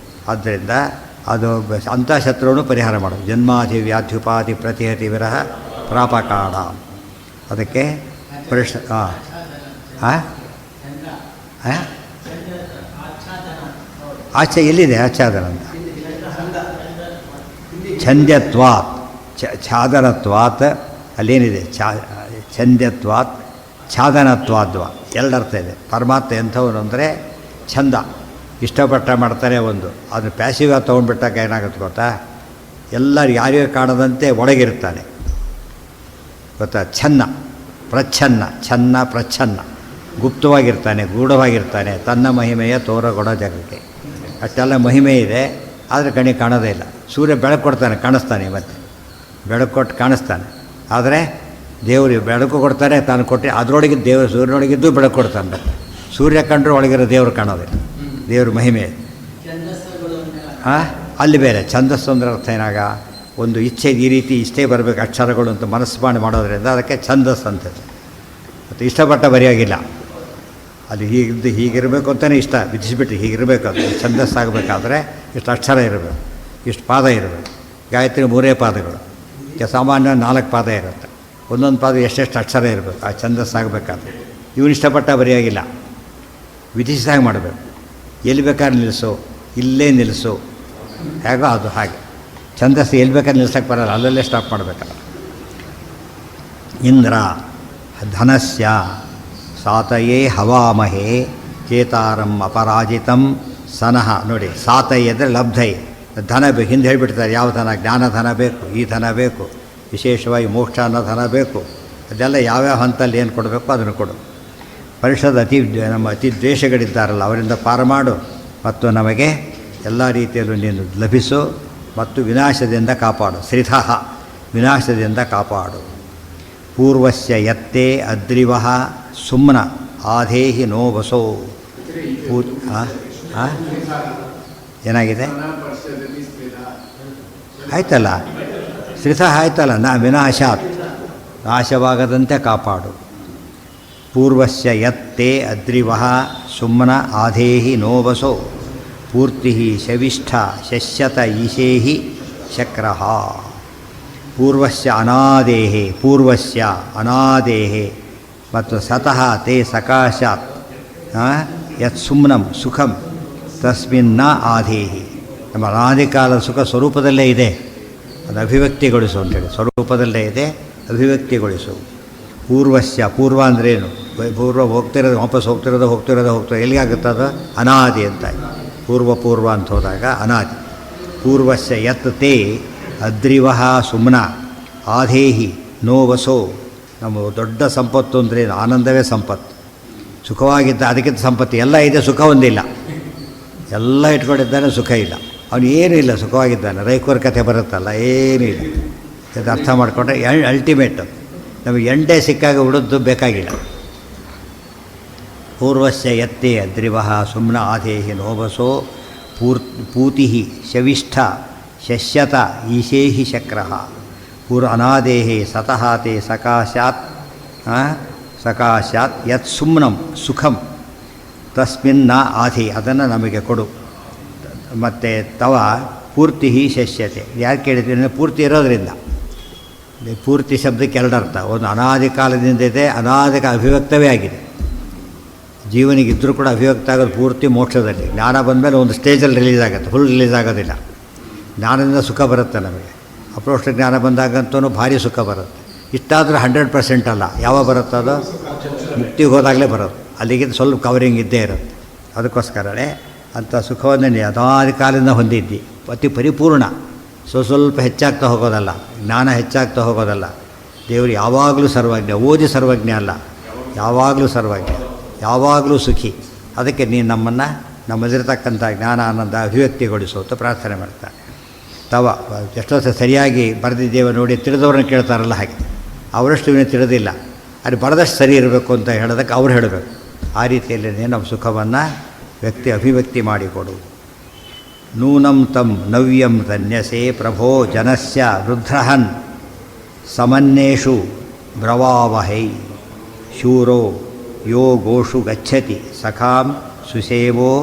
ಆದ್ದರಿಂದ ಅದು ಅಂತಃಶತ್ರುವನ್ನು ಪರಿಹಾರ ಮಾಡೋದು. ಜನ್ಮಾಧಿ ವ್ಯಾಧ್ಯುಪಾಧಿ ಪ್ರತಿಹತಿ ವಿರಹ ಪ್ರಾಪಕಾಡ, ಅದಕ್ಕೆ ಪರಿಷ ಆಚೆ ಎಲ್ಲಿದೆ ಆಚ್ಛಾದನ ಅಂತ? ಛಂದ್ಯತ್ವಾತ್ ಛಾದನತ್ವಾತ್, ಅಲ್ಲೇನಿದೆ ಛಂದ್ಯತ್ವಾತ್ ಛಾದನತ್ವಾದ್ವ, ಎರಡರ್ಥ ಇದೆ. ಪರಮಾತ್ಮ ಎಂಥವನು ಅಂದರೆ ಛಂದ, ಇಷ್ಟಪಟ್ಟ ಮಾಡ್ತಾನೆ ಒಂದು. ಅದು ಪ್ಯಾಸಿವಾಗಿ ತೊಗೊಂಡ್ಬಿಟ್ಟಾಗ ಏನಾಗುತ್ತೆ ಗೊತ್ತಾ? ಎಲ್ಲರೂ ಯಾರಿಗೂ ಕಾಣದಂತೆ ಒಳಗಿರ್ತಾನೆ ಗೊತ್ತಾ? ಛನ್ನ ಪ್ರಚ್ಛನ್ನ, ಛನ್ನ ಪ್ರಚ್ಛನ್ನ, ಗುಪ್ತವಾಗಿರ್ತಾನೆ, ಗೂಢವಾಗಿರ್ತಾನೆ, ತನ್ನ ಮಹಿಮೆಯ ತೋರಗೊಡ ಜಗಕ್ಕೆ. ಅಷ್ಟೆಲ್ಲ ಮಹಿಮೆ ಇದೆ, ಆದರೆ ಕಣ್ಣಿಗೆ ಕಾಣೋದೇ ಇಲ್ಲ. ಸೂರ್ಯ ಬೆಳಕು ಕೊಡ್ತಾನೆ, ಕಾಣಿಸ್ತಾನೆ, ಇವತ್ತು ಬೆಳಕು ಕೊಟ್ಟು ಕಾಣಿಸ್ತಾನೆ. ಆದರೆ ದೇವರು ಬೆಳಕು ಕೊಡ್ತಾನೆ, ತಾನು ಕೊಟ್ಟರೆ ಅದರೊಳಗೆ ದೇವರು ಸೂರ್ಯನೊಳಗಿದ್ದು ಬೆಳಕು ಕೊಡ್ತಾನೆ. ಸೂರ್ಯ ಕಂಡ್ರೂ ಒಳಗಿರೋ ದೇವರು ಕಾಣೋದಿಲ್ಲ, ದೇವ್ರ ಮಹಿಮೆ. ಅಲ್ಲಿ ಬೇರೆ ಛಂದಸ್ಸು ಅಂದ್ರೆ ಅರ್ಥ ಏನಾಗ? ಒಂದು ಇಚ್ಛೆ, ಈ ರೀತಿ ಇಷ್ಟೇ ಬರಬೇಕು ಅಕ್ಷರಗಳು ಅಂತ ಮನಸ್ಸು ಮಾಡೋದ್ರಿಂದ ಅದಕ್ಕೆ ಛಂದಸ್ಸು ಅಂತದ್ದು. ಮತ್ತು ಇಷ್ಟಪಟ್ಟ ಬರೆಯೋಗಿಲ್ಲ, ಅದು ಹೀಗಿರಬೇಕು ಅಂತಲೇ ಇಷ್ಟ ವಿಧಿಸಿಬಿಟ್ಟು ಹೀಗಿರಬೇಕು. ಅದು ಛಂದಸ್ಸಾಗಬೇಕಾದ್ರೆ ಇಷ್ಟು ಅಕ್ಷರ ಇರಬೇಕು, ಇಷ್ಟು ಪಾದ ಇರಬೇಕು. ಗಾಯತ್ರಿ 3 ಪಾದಗಳು, ಸಾಮಾನ್ಯ 4 ಪಾದ ಇರುತ್ತೆ. ಒಂದೊಂದು ಪಾದ ಎಷ್ಟೆಷ್ಟು ಅಕ್ಷರ ಇರಬೇಕು ಆ ಛಂದಸ್ಸಾಗಬೇಕಾದ್ರೆ. ಇವನು ಇಷ್ಟಪಟ್ಟ ಬರೆಯೋಗಿಲ್ಲ, ವಿಧಿಸಿದಾಗ ಮಾಡಬೇಕು. ಎಲ್ಲಿ ಬೇಕಾದ್ರೆ ನಿಲ್ಲಿಸು, ಇಲ್ಲೇ ನಿಲ್ಲಿಸು, ಹೇಗೋ ಅದು ಹಾಗೆ. ಛಂದಸ್ಸು ಎಲ್ಲಿ ಬೇಕಾದ್ರೆ ನಿಲ್ಸಕ್ಕೆ ಬರೋಲ್ಲ, ಅಲ್ಲಲ್ಲೇ ಸ್ಟಾಪ್ ಮಾಡಬೇಕಲ್ಲ. ಇಂದ್ರ ಧನಸ್ಯ ಸಾತಯೇ ಹವಾಮಹೇ ಚೇತಾರಂ ಅಪರಾಜಿತಂ ಸನಃ. ನೋಡಿ, ಸಾತೈ ಅಂದರೆ ಲಬ್ಧೈ, ಧನ ಬೇಕು. ಹಿಂದೆ ಹೇಳಿಬಿಡ್ತಾರೆ ಯಾವ ಧನ? ಜ್ಞಾನಧನ ಬೇಕು, ಈ ಧನ ಬೇಕು, ವಿಶೇಷವಾಗಿ ಮೋಕ್ಷ ಅನ್ನೋ ಧನ ಬೇಕು. ಅದೆಲ್ಲ ಯಾವ್ಯಾವ ಹಂತಲ್ಲಿ ಏನು ಕೊಡಬೇಕು ಅದನ್ನು ಕೊಡು. ಪರಿಷದ ನಮ್ಮ ಅತಿ ದ್ವೇಷಗಳಿದ್ದಾರಲ್ಲ ಅವರಿಂದ ಪಾರು ಮಾಡು, ಮತ್ತು ನಮಗೆ ಎಲ್ಲ ರೀತಿಯಲ್ಲೂ ನೀನು ಲಭಿಸು, ಮತ್ತು ವಿನಾಶದಿಂದ ಕಾಪಾಡು. ಶ್ರಿಧಃ ವಿನಾಶದಿಂದ ಕಾಪಾಡು. ಪೂರ್ವಸ್ಯ ಯತ್ತೇ ಅದ್ರಿವಃ ಸುಮ್ನ ಆಧೇಹಿ ನೋ ಬಸೋ. ಏನಾಗಿದೆ? ಆಯ್ತಲ್ಲ, ಶ್ರಿಧಃ ಆಯ್ತಲ್ಲ, ವಿನಾಶಾತ್, ನಾಶವಾಗದಂತೆ ಕಾಪಾಡು. ಪೂರ್ವಸ್ಯ ಯತ್ತೇ ಅದ್ರಿವಃ ಸುಮ್ನ ಆಧೇಹಿ ನೋ ಬಸೋ. ಪೂರ್ತಿ ಶವಿಷ್ಠ ಶಶ್ಯತ ಈಶೇಹಿ ಶಕ್ರಃ ಪೂರ್ವಸ್ಯ ಅನಾದೇಹೆ ಪೂರ್ವಸ್ಯ ಅನಾದೇಹೆ ಮತ್ತು ಸತಃ ತೇ ಸಕಾಶಾತ್ ಯತ್ ಸುಮ್ನಂ ಸುಖಂ ತಸ್ಮಿನ್ನ ಆಧೇಹಿ ನಮ್ಮ ಅನಾದಿಕಾಲದ ಸುಖ ಸ್ವರೂಪದಲ್ಲೇ ಇದೆ, ಅದು ಅಭಿವ್ಯಕ್ತಿಗೊಳಿಸು ಅಂತೇಳಿ ಸ್ವರೂಪದಲ್ಲೇ ಇದೆ, ಅಭಿವ್ಯಕ್ತಿಗೊಳಿಸು. ಪೂರ್ವಸ್ಯ ಪೂರ್ವ ಅಂದ್ರೇನು? ಪೂರ್ವ ಹೋಗ್ತಿರೋದು ವಾಪಸ್ ಹೋಗ್ತಿರೋದು ಎಲ್ಲಿಗಾಗುತ್ತದು? ಅನಾದಿ ಅಂತ. ಪೂರ್ವ ಅಂತ ಹೋದಾಗ ಅನಾದಿ. ಪೂರ್ವಸ್ಯ ಯತ್ ತೇ ಅದ್ರಿವಃ ಸುಮ್ನ ಆಧೇಹಿ ನೋ ವಸೋ. ನಮ್ಮ ದೊಡ್ಡ ಸಂಪತ್ತು ಅಂದರೆ ಆನಂದವೇ ಸಂಪತ್ತು. ಸುಖವಾಗಿದ್ದ ಅದಕ್ಕಿಂತ ಸಂಪತ್ತು ಎಲ್ಲ ಇದೆ, ಸುಖ ಒಂದಿಲ್ಲ. ಎಲ್ಲ ಇಟ್ಕೊಂಡಿದ್ದಾನೆ, ಸುಖ ಇಲ್ಲ. ಅವನು ಏನೂ ಇಲ್ಲ, ಸುಖವಾಗಿದ್ದಾನೆ. ರೈಕೋರ್ ಕಥೆ ಬರುತ್ತಲ್ಲ, ಏನೂ ಇಲ್ಲ. ಇದು ಅರ್ಥ ಮಾಡಿಕೊಂಡ್ರೆ ಅಲ್ಟಿಮೇಟ್. ನಮಗೆ ಎಂಡೇ ಸಿಕ್ಕಾಗ ಉಳಿದು ಬೇಕಾಗಿಲ್ಲ. ಪೂರ್ವಸ್ಯ ಯತ್ತೇ ಅದ್ರಿವಃ ಸುಮ್ನ ಆಧೇಹಿ ನೋಬಸೋ ಪೂತಿ ಶವಿಷ್ಠ ಶಶ್ಯತ ಈಶೇಹಿ ಶಕ್ರಃ ಅನಾದೇಹೇ ಸತಃ ತೇ ಸಕಾಶಾತ್ ಯತ್ ಸುಮ್ನಂ ಸುಖಂ ತಸ್ಮಿನ್ನ ಆಧಿ, ಅದನ್ನು ನಮಗೆ ಕೊಡು. ಮತ್ತು ತವ ಪೂರ್ತಿ ಶಶ್ಯತೆ. ಯಾರು ಕೇಳಿದ್ವಿ? ಪೂರ್ತಿ ಇರೋದರಿಂದ. ಪೂರ್ತಿ ಶಬ್ದಕ್ಕೆ ಎರಡು ಅರ್ಥ. ಒಂದು ಅನಾದಿ ಕಾಲದಿಂದ ಇದೆ, ಅನಾದಿ ಅಭಿವ್ಯಕ್ತವೇ ಆಗಿದೆ. ಜೀವನಿಗಿದ್ದರೂ ಕೂಡ ಅಭಿವ್ಯಕ್ತ ಆಗೋದು ಪೂರ್ತಿ ಮೋಕ್ಷದಲ್ಲಿ. ಜ್ಞಾನ ಬಂದಮೇಲೆ ಒಂದು ಸ್ಟೇಜಲ್ಲಿ ರಿಲೀಸ್ ಆಗುತ್ತೆ, ಫುಲ್ ರಿಲೀಸ್ ಆಗೋದಿಲ್ಲ. ಜ್ಞಾನದಿಂದ ಸುಖ ಬರುತ್ತೆ ನಮಗೆ. ಅಪ್ರೋಷ್ಟ ಜ್ಞಾನ ಬಂದಾಗಂತೂ ಭಾರಿ ಸುಖ ಬರುತ್ತೆ. ಇಷ್ಟಾದರೂ 100% ಅಲ್ಲ. ಯಾವಾಗ ಬರುತ್ತೆ ಅದು? ಮುಕ್ತಿಗೆ ಹೋದಾಗಲೇ ಬರೋದು. ಅಲ್ಲಿಗಿಂತ ಸ್ವಲ್ಪ ಕವರಿಂಗ್ ಇದ್ದೇ ಇರುತ್ತೆ. ಅದಕ್ಕೋಸ್ಕರನೇ ಅಂಥ ಸುಖವನ್ನು ಅನಾದಿ ಕಾಲದಿಂದ ಹೊಂದಿದ್ದಿ. ಅತಿ ಪರಿಪೂರ್ಣ. ಸ್ವಲ್ಪ ಹೆಚ್ಚಾಗ್ತಾ ಹೋಗೋದಲ್ಲ, ಜ್ಞಾನ ಹೆಚ್ಚಾಗ್ತಾ ಹೋಗೋದಲ್ಲ. ದೇವರು ಯಾವಾಗಲೂ ಸರ್ವಜ್ಞ, ಓದಿ ಸರ್ವಜ್ಞ ಅಲ್ಲ, ಯಾವಾಗಲೂ ಸರ್ವಜ್ಞ, ಯಾವಾಗಲೂ ಸುಖಿ. ಅದಕ್ಕೆ ನೀನು ನಮ್ಮಲ್ಲಿರತಕ್ಕಂಥ ಜ್ಞಾನ ಆನಂದ ಅಭಿವ್ಯಕ್ತಿಗೊಳಿಸು ಅಂತ ಪ್ರಾರ್ಥನೆ ಮಾಡ್ತಾರೆ. ತವ ಎಷ್ಟೋ ಸರಿಯಾಗಿ ಬರೆದಿದ್ದೇವೆ ನೋಡಿ, ತಿಳಿದವ್ರನ್ನ ಕೇಳ್ತಾರಲ್ಲ, ಹಾಗೆ ಅವರಷ್ಟು ಇವನೇ ತಿಳಿದಿಲ್ಲ, ಅದು ಬರೆದಷ್ಟು ಸರಿ ಇರಬೇಕು ಅಂತ ಹೇಳೋದಕ್ಕೆ ಅವ್ರು ಹೇಳಬೇಕು. ಆ ರೀತಿಯಲ್ಲಿ ನಮ್ಮ ಸುಖವನ್ನು ಅಭಿವ್ಯಕ್ತಿ ಮಾಡಿಕೊಡು. ನೂನಂ ತಂ ನವ್ಯಂ ಧನ್ಯಸೆ ಪ್ರಭೋ ಜನಸ್ಯ ವೃದ್ರಹನ್ ಸಮನ್ನೇಷು ಬ್ರವಾವಹೈ ಶೂರೋ ಯೋ ಗೋಷು ಗಚ್ಚತಿ ಸಖಾಂ ಸುಸೇವೋ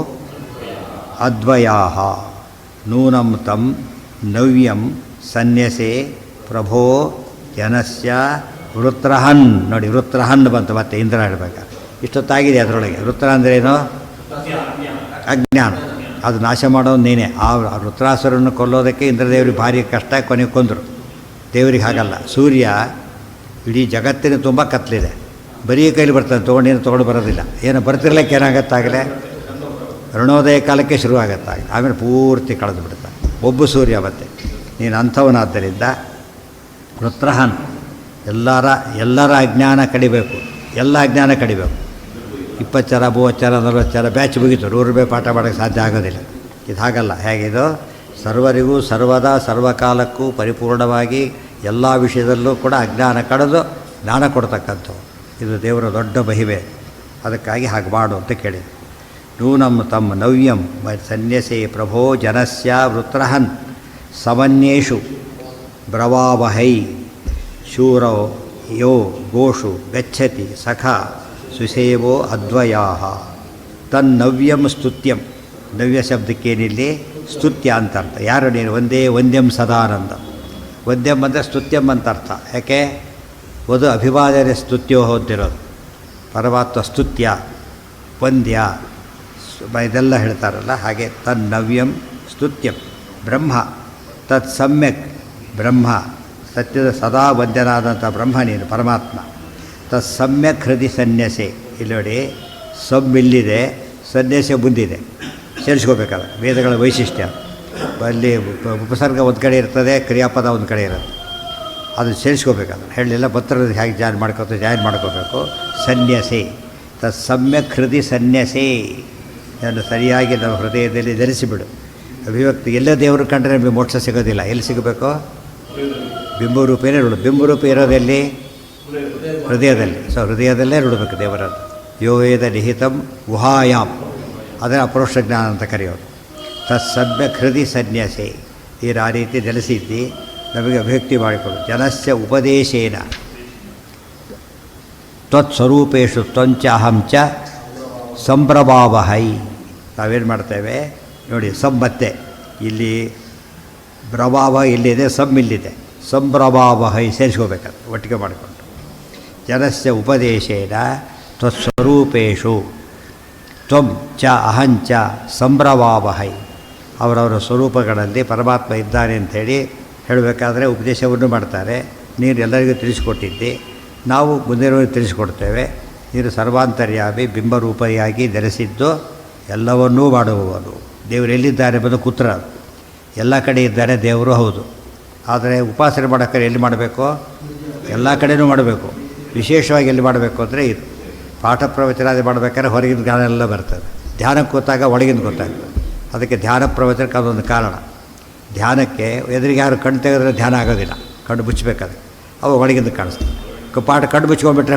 ಅದ್ವಯಾಹ. ನೂನಂ ತಂ ನವ್ಯಂ ಸನ್ಯಸೆ ಪ್ರಭೋ ಜನಸ್ಯ ವೃತ್ರಹನ್. ನೋಡಿ, ವೃತ್ರಹನ್ ಬಂತು, ಮತ್ತೆ ಇಂದ್ರ ಹೇಳಬೇಕು. ಇಷ್ಟೊತ್ತಾಗಿದೆ ಅದರೊಳಗೆ. ವೃತ್ರ ಅಂದ್ರೇನು? ಅಜ್ಞಾನ. ಅದು ನಾಶ ಮಾಡೋದು ನೀನೇ. ಆ ವೃತ್ರಾಸುರನ್ನು ಕೊಲ್ಲೋದಕ್ಕೆ ಇಂದ್ರದೇವರಿಗೆ ಭಾರಿ ಕಷ್ಟ, ಕೊನೆಗೆ ಕೊಂದರು. ದೇವರಿಗೆ ಹಾಗಲ್ಲ. ಸೂರ್ಯ ಇಡೀ ಜಗತ್ತಿನ ತುಂಬ ಕತ್ತಲಿದೆ, ಬರೀ ಕೈಲಿ ಬರ್ತಾನೆ, ತೊಗೊಂಡು ಬರೋದಿಲ್ಲ. ಏನು ಬರ್ತಿರ್ಲಿಕ್ಕೆ ಏನಾಗತ್ತಾಗಲೇ ಅರುಣೋದಯ ಕಾಲಕ್ಕೆ ಶುರುವಾಗತ್ತಾಗ, ಆಮೇಲೆ ಪೂರ್ತಿ ಕಳೆದು ಬಿಡ್ತಾನೆ ಒಬ್ಬ ಸೂರ್ಯ. ಮತ್ತೆ ನೀನು ಅಂಥವನಾದ್ದರಿಂದ ವೃತ್ರಹನ್. ಎಲ್ಲರ ಅಜ್ಞಾನ ಕಡಿಬೇಕು, ಎಲ್ಲ ಅಜ್ಞಾನ ಕಡಿಬೇಕು. 20 ಚರ 30 ಚರ 40 ಚರ ಬ್ಯಾಚ್ ಮುಗೀತು, 100 ರೂಪಾಯಿ ಪಾಠ ಮಾಡೋಕ್ಕೆ ಸಾಧ್ಯ ಆಗೋದಿಲ್ಲ. ಇದು ಹಾಗಲ್ಲ. ಹೇಗಿದು ಸರ್ವರಿಗೂ ಸರ್ವದಾ ಸರ್ವಕಾಲಕ್ಕೂ ಪರಿಪೂರ್ಣವಾಗಿ ಎಲ್ಲ ವಿಷಯದಲ್ಲೂ ಕೂಡ ಅಜ್ಞಾನ ಕಳೆದು ಜ್ಞಾನ ಕೊಡ್ತಕ್ಕಂಥವು. ಇದು ದೇವರ ದೊಡ್ಡ ಮಹಿಮೆ. ಅದಕ್ಕಾಗಿ ಹಾಗೆ ಮಾಡು ಅಂತ ಕೇಳಿ. ನೂನಂ ತಮ್ಮ ನವ್ಯಂ ಸನ್ಯಸೆ ಪ್ರಭೋ ಜನಸ್ಯ ವೃತ್ರಹನ್ ಸಮನ್ಯೇಷು ಬ್ರವಾವಹೈ ಶೂರೋ ಯೋ ಗೋಷು ಗಚ್ಚತಿ ಸಖ ಸುಸೇವೋ ಅದ್ವಯಾಹ. ತನ್ನವ್ಯಂ ಸ್ತುತ್ಯಂ. ನವ್ಯ ಶಬ್ದಕ್ಕೇನಿಲ್ಲಿ ಸ್ತುತ್ಯ ಅಂತ ಅರ್ಥ. ಯಾರು ನೀನು? ಒಂದೇ ವಂದ್ಯಂ ಸದಾನಂದ. ವಂದ್ಯಂ ಅಂದರೆ ಸ್ತುತ್ಯಂ ಅಂತ ಅರ್ಥ. ಯಾಕೆ? ವಧು ಅಭಿವಾದನೆ ಸ್ತುತ್ಯೋ ಅಂತಿರೋದು. ಪರಮಾತ್ಮ ಸ್ತುತ್ಯ, ವಂದ್ಯ, ಇದೆಲ್ಲ ಹೇಳ್ತಾರಲ್ಲ ಹಾಗೆ. ತನ್ನವ್ಯಂ ಸ್ತುತ್ಯಂ ಬ್ರಹ್ಮ ತತ್ ಸಮ್ಯಕ್. ಬ್ರಹ್ಮ ಸತ್ಯದ ಸದಾ ವಂದ್ಯನಾದಂಥ ಬ್ರಹ್ಮ ನೀನು ಪರಮಾತ್ಮ. ತತ್ ಸಮ್ಯಕ್ ಹೃದಯ ಸನ್ಯಾಸೆ. ಇಲ್ಲಿ ನೋಡಿ, ಇಲ್ಲಿದೆ, ಸನ್ಯಾಸ ಮುಂದಿದೆ, ಸೇರಿಸ್ಕೋಬೇಕಾದ್ರೆ ವೇದಗಳ ವೈಶಿಷ್ಟ್ಯ. ಅಲ್ಲಿ ಉಪಸರ್ಗ ಒಂದು ಕಡೆ ಇರ್ತದೆ, ಕ್ರಿಯಾಪದ ಒಂದು ಕಡೆ ಇರುತ್ತೆ. ಅದು ಸೇರಿಸ್ಕೋಬೇಕಾದ್ರೆ ಹೇಳಲಿಲ್ಲ. ಪತ್ರದ ಹೇಗೆ ಜಾಯಿನ್ ಮಾಡ್ಕೋಬೇಕು. ಸನ್ಯಾಸೆ ತತ್ ಸಮ್ಯಕ್ ಹೃದಯ ಸನ್ಯಾಸೆ. ಅದನ್ನು ಸರಿಯಾಗಿ ನಮ್ಮ ಹೃದಯದಲ್ಲಿ ಧರಿಸಿಬಿಡು. ಅಭಿವ್ಯಕ್ತಿ. ಎಲ್ಲ ದೇವರು ಕಂಡ್ರೆ ನಮಗೆ ಮೋಕ್ಷ ಸಿಗೋದಿಲ್ಲ. ಎಲ್ಲಿ ಸಿಗಬೇಕು? ಬಿಂಬರೂಪೇನೇ ನೋಡು. ಬಿಂಬರೂಪ ಇರೋದೆಲ್ಲಿ? ಹೃದಯದಲ್ಲಿ. ಸೊ ಹೃದಯದಲ್ಲೇ ನೋಡಬೇಕು ದೇವರನ್ನು. ಯೋ ವೇದ ನಿಹಿತಂ ಗುಹಾಯಾಮ್. ಅದನ್ನು ಅಪರೋಕ್ಷ ಜ್ಞಾನ ಅಂತ ಕರೆಯೋದು. ತತ್ಸಮ್ಯಕ್ ಹೃದಯ ಸನ್ಯಾಸೆ. ಆ ರೀತಿ ನೆಲೆಸಿದ್ದಿ ನಮಗೆ ಅಭಿವ್ಯಕ್ತಿ ಮಾಡಿಕೊಡು. ಜನಸ್ಯ ಉಪದೇಶೇನ ತ್ವತ್ಸ್ವರೂಪೇಶು ತ್ವಂಚ ಅಹಂ ಚ ಸಂಭ್ರಮಾವಹೈ. ನಾವೇನು ಮಾಡ್ತೇವೆ? ನೋಡಿ ಮತ್ತೆ ಇಲ್ಲಿ ಪ್ರಭಾವ ಇಲ್ಲಿದೆ, ಇಲ್ಲಿದೆ. ಸಂಪ್ರಭಾವಹೈ ಸೇರಿಸ್ಕೋಬೇಕಂತ ಒಟ್ಟಿಗೆ ಮಾಡಿಕೊಂಡು. ಜನಸ್ಯ ಉಪದೇಶೇನ ತ್ವಸ್ವರೂಪೇಶು ತ್ವಂ ಚ ಅಹಂಚ ಸಂಭ್ರವಾವಹೈ. ಅವರವರ ಸ್ವರೂಪಗಳಲ್ಲಿ ಪರಮಾತ್ಮ ಇದ್ದಾನೆ ಅಂಥೇಳಿ ಹೇಳಬೇಕಾದ್ರೆ ಉಪದೇಶವನ್ನು ಮಾಡ್ತಾರೆ. ನೀನು ಎಲ್ಲರಿಗೂ ತಿಳಿಸ್ಕೊಟ್ಟಿದ್ದಿ, ನಾವು ಮುಂದಿನವರಿಗೆ ತಿಳಿಸ್ಕೊಡ್ತೇವೆ. ನೀನು ಸರ್ವಾಂತರ್ಯಾಮಿ ಬಿಂಬರೂಪಿಯಾಗಿ ನೆಲೆಸಿದ್ದು ಎಲ್ಲವನ್ನೂ ಮಾಡುವವನು. ದೇವರು ಎಲ್ಲಿದ್ದಾರೆ ಎಂಬುದು ಕುತ್ರ. ಎಲ್ಲ ಕಡೆ ಇದ್ದಾರೆ ದೇವರು, ಹೌದು. ಆದರೆ ಉಪಾಸನೆ ಮಾಡೋಕ್ಕೆ ಎಲ್ಲಿ ಮಾಡಬೇಕು? ಎಲ್ಲ ಕಡೆಯೂ ಮಾಡಬೇಕು. ವಿಶೇಷವಾಗಿ ಎಲ್ಲಿ ಮಾಡಬೇಕು ಅಂದರೆ ಇದು ಪಾಠ ಪ್ರವಚನಾದಿ ಮಾಡಬೇಕಾದ್ರೆ ಹೊರಗಿನ ಜ್ಞಾನ ಎಲ್ಲ ಬರ್ತದೆ. ಧ್ಯಾನಕ್ಕೆ ಕೂತಾಗ ಒಳಗಿನ ಗೊತ್ತಾಗ್ತದೆ. ಅದಕ್ಕೆ ಧ್ಯಾನ ಪ್ರವಚನಕ್ಕೆ ಅದೊಂದು ಕಾರಣ. ಧ್ಯಾನಕ್ಕೆ ಎದುರಿಗೆ ಯಾರು ಕಣ್ಣು ತೆಗೆದ್ರೆ ಧ್ಯಾನ ಆಗೋದಿಲ್ಲ, ಕಣ್ಣು ಮುಚ್ಚಬೇಕಾದ್ರೆ ಅವು ಒಳಗಿಂದ ಕಾಣಿಸ್ತದೆ. ಪಾಠ ಕಣ್ಣು ಮುಚ್ಕೊಂಡ್ಬಿಟ್ರೆ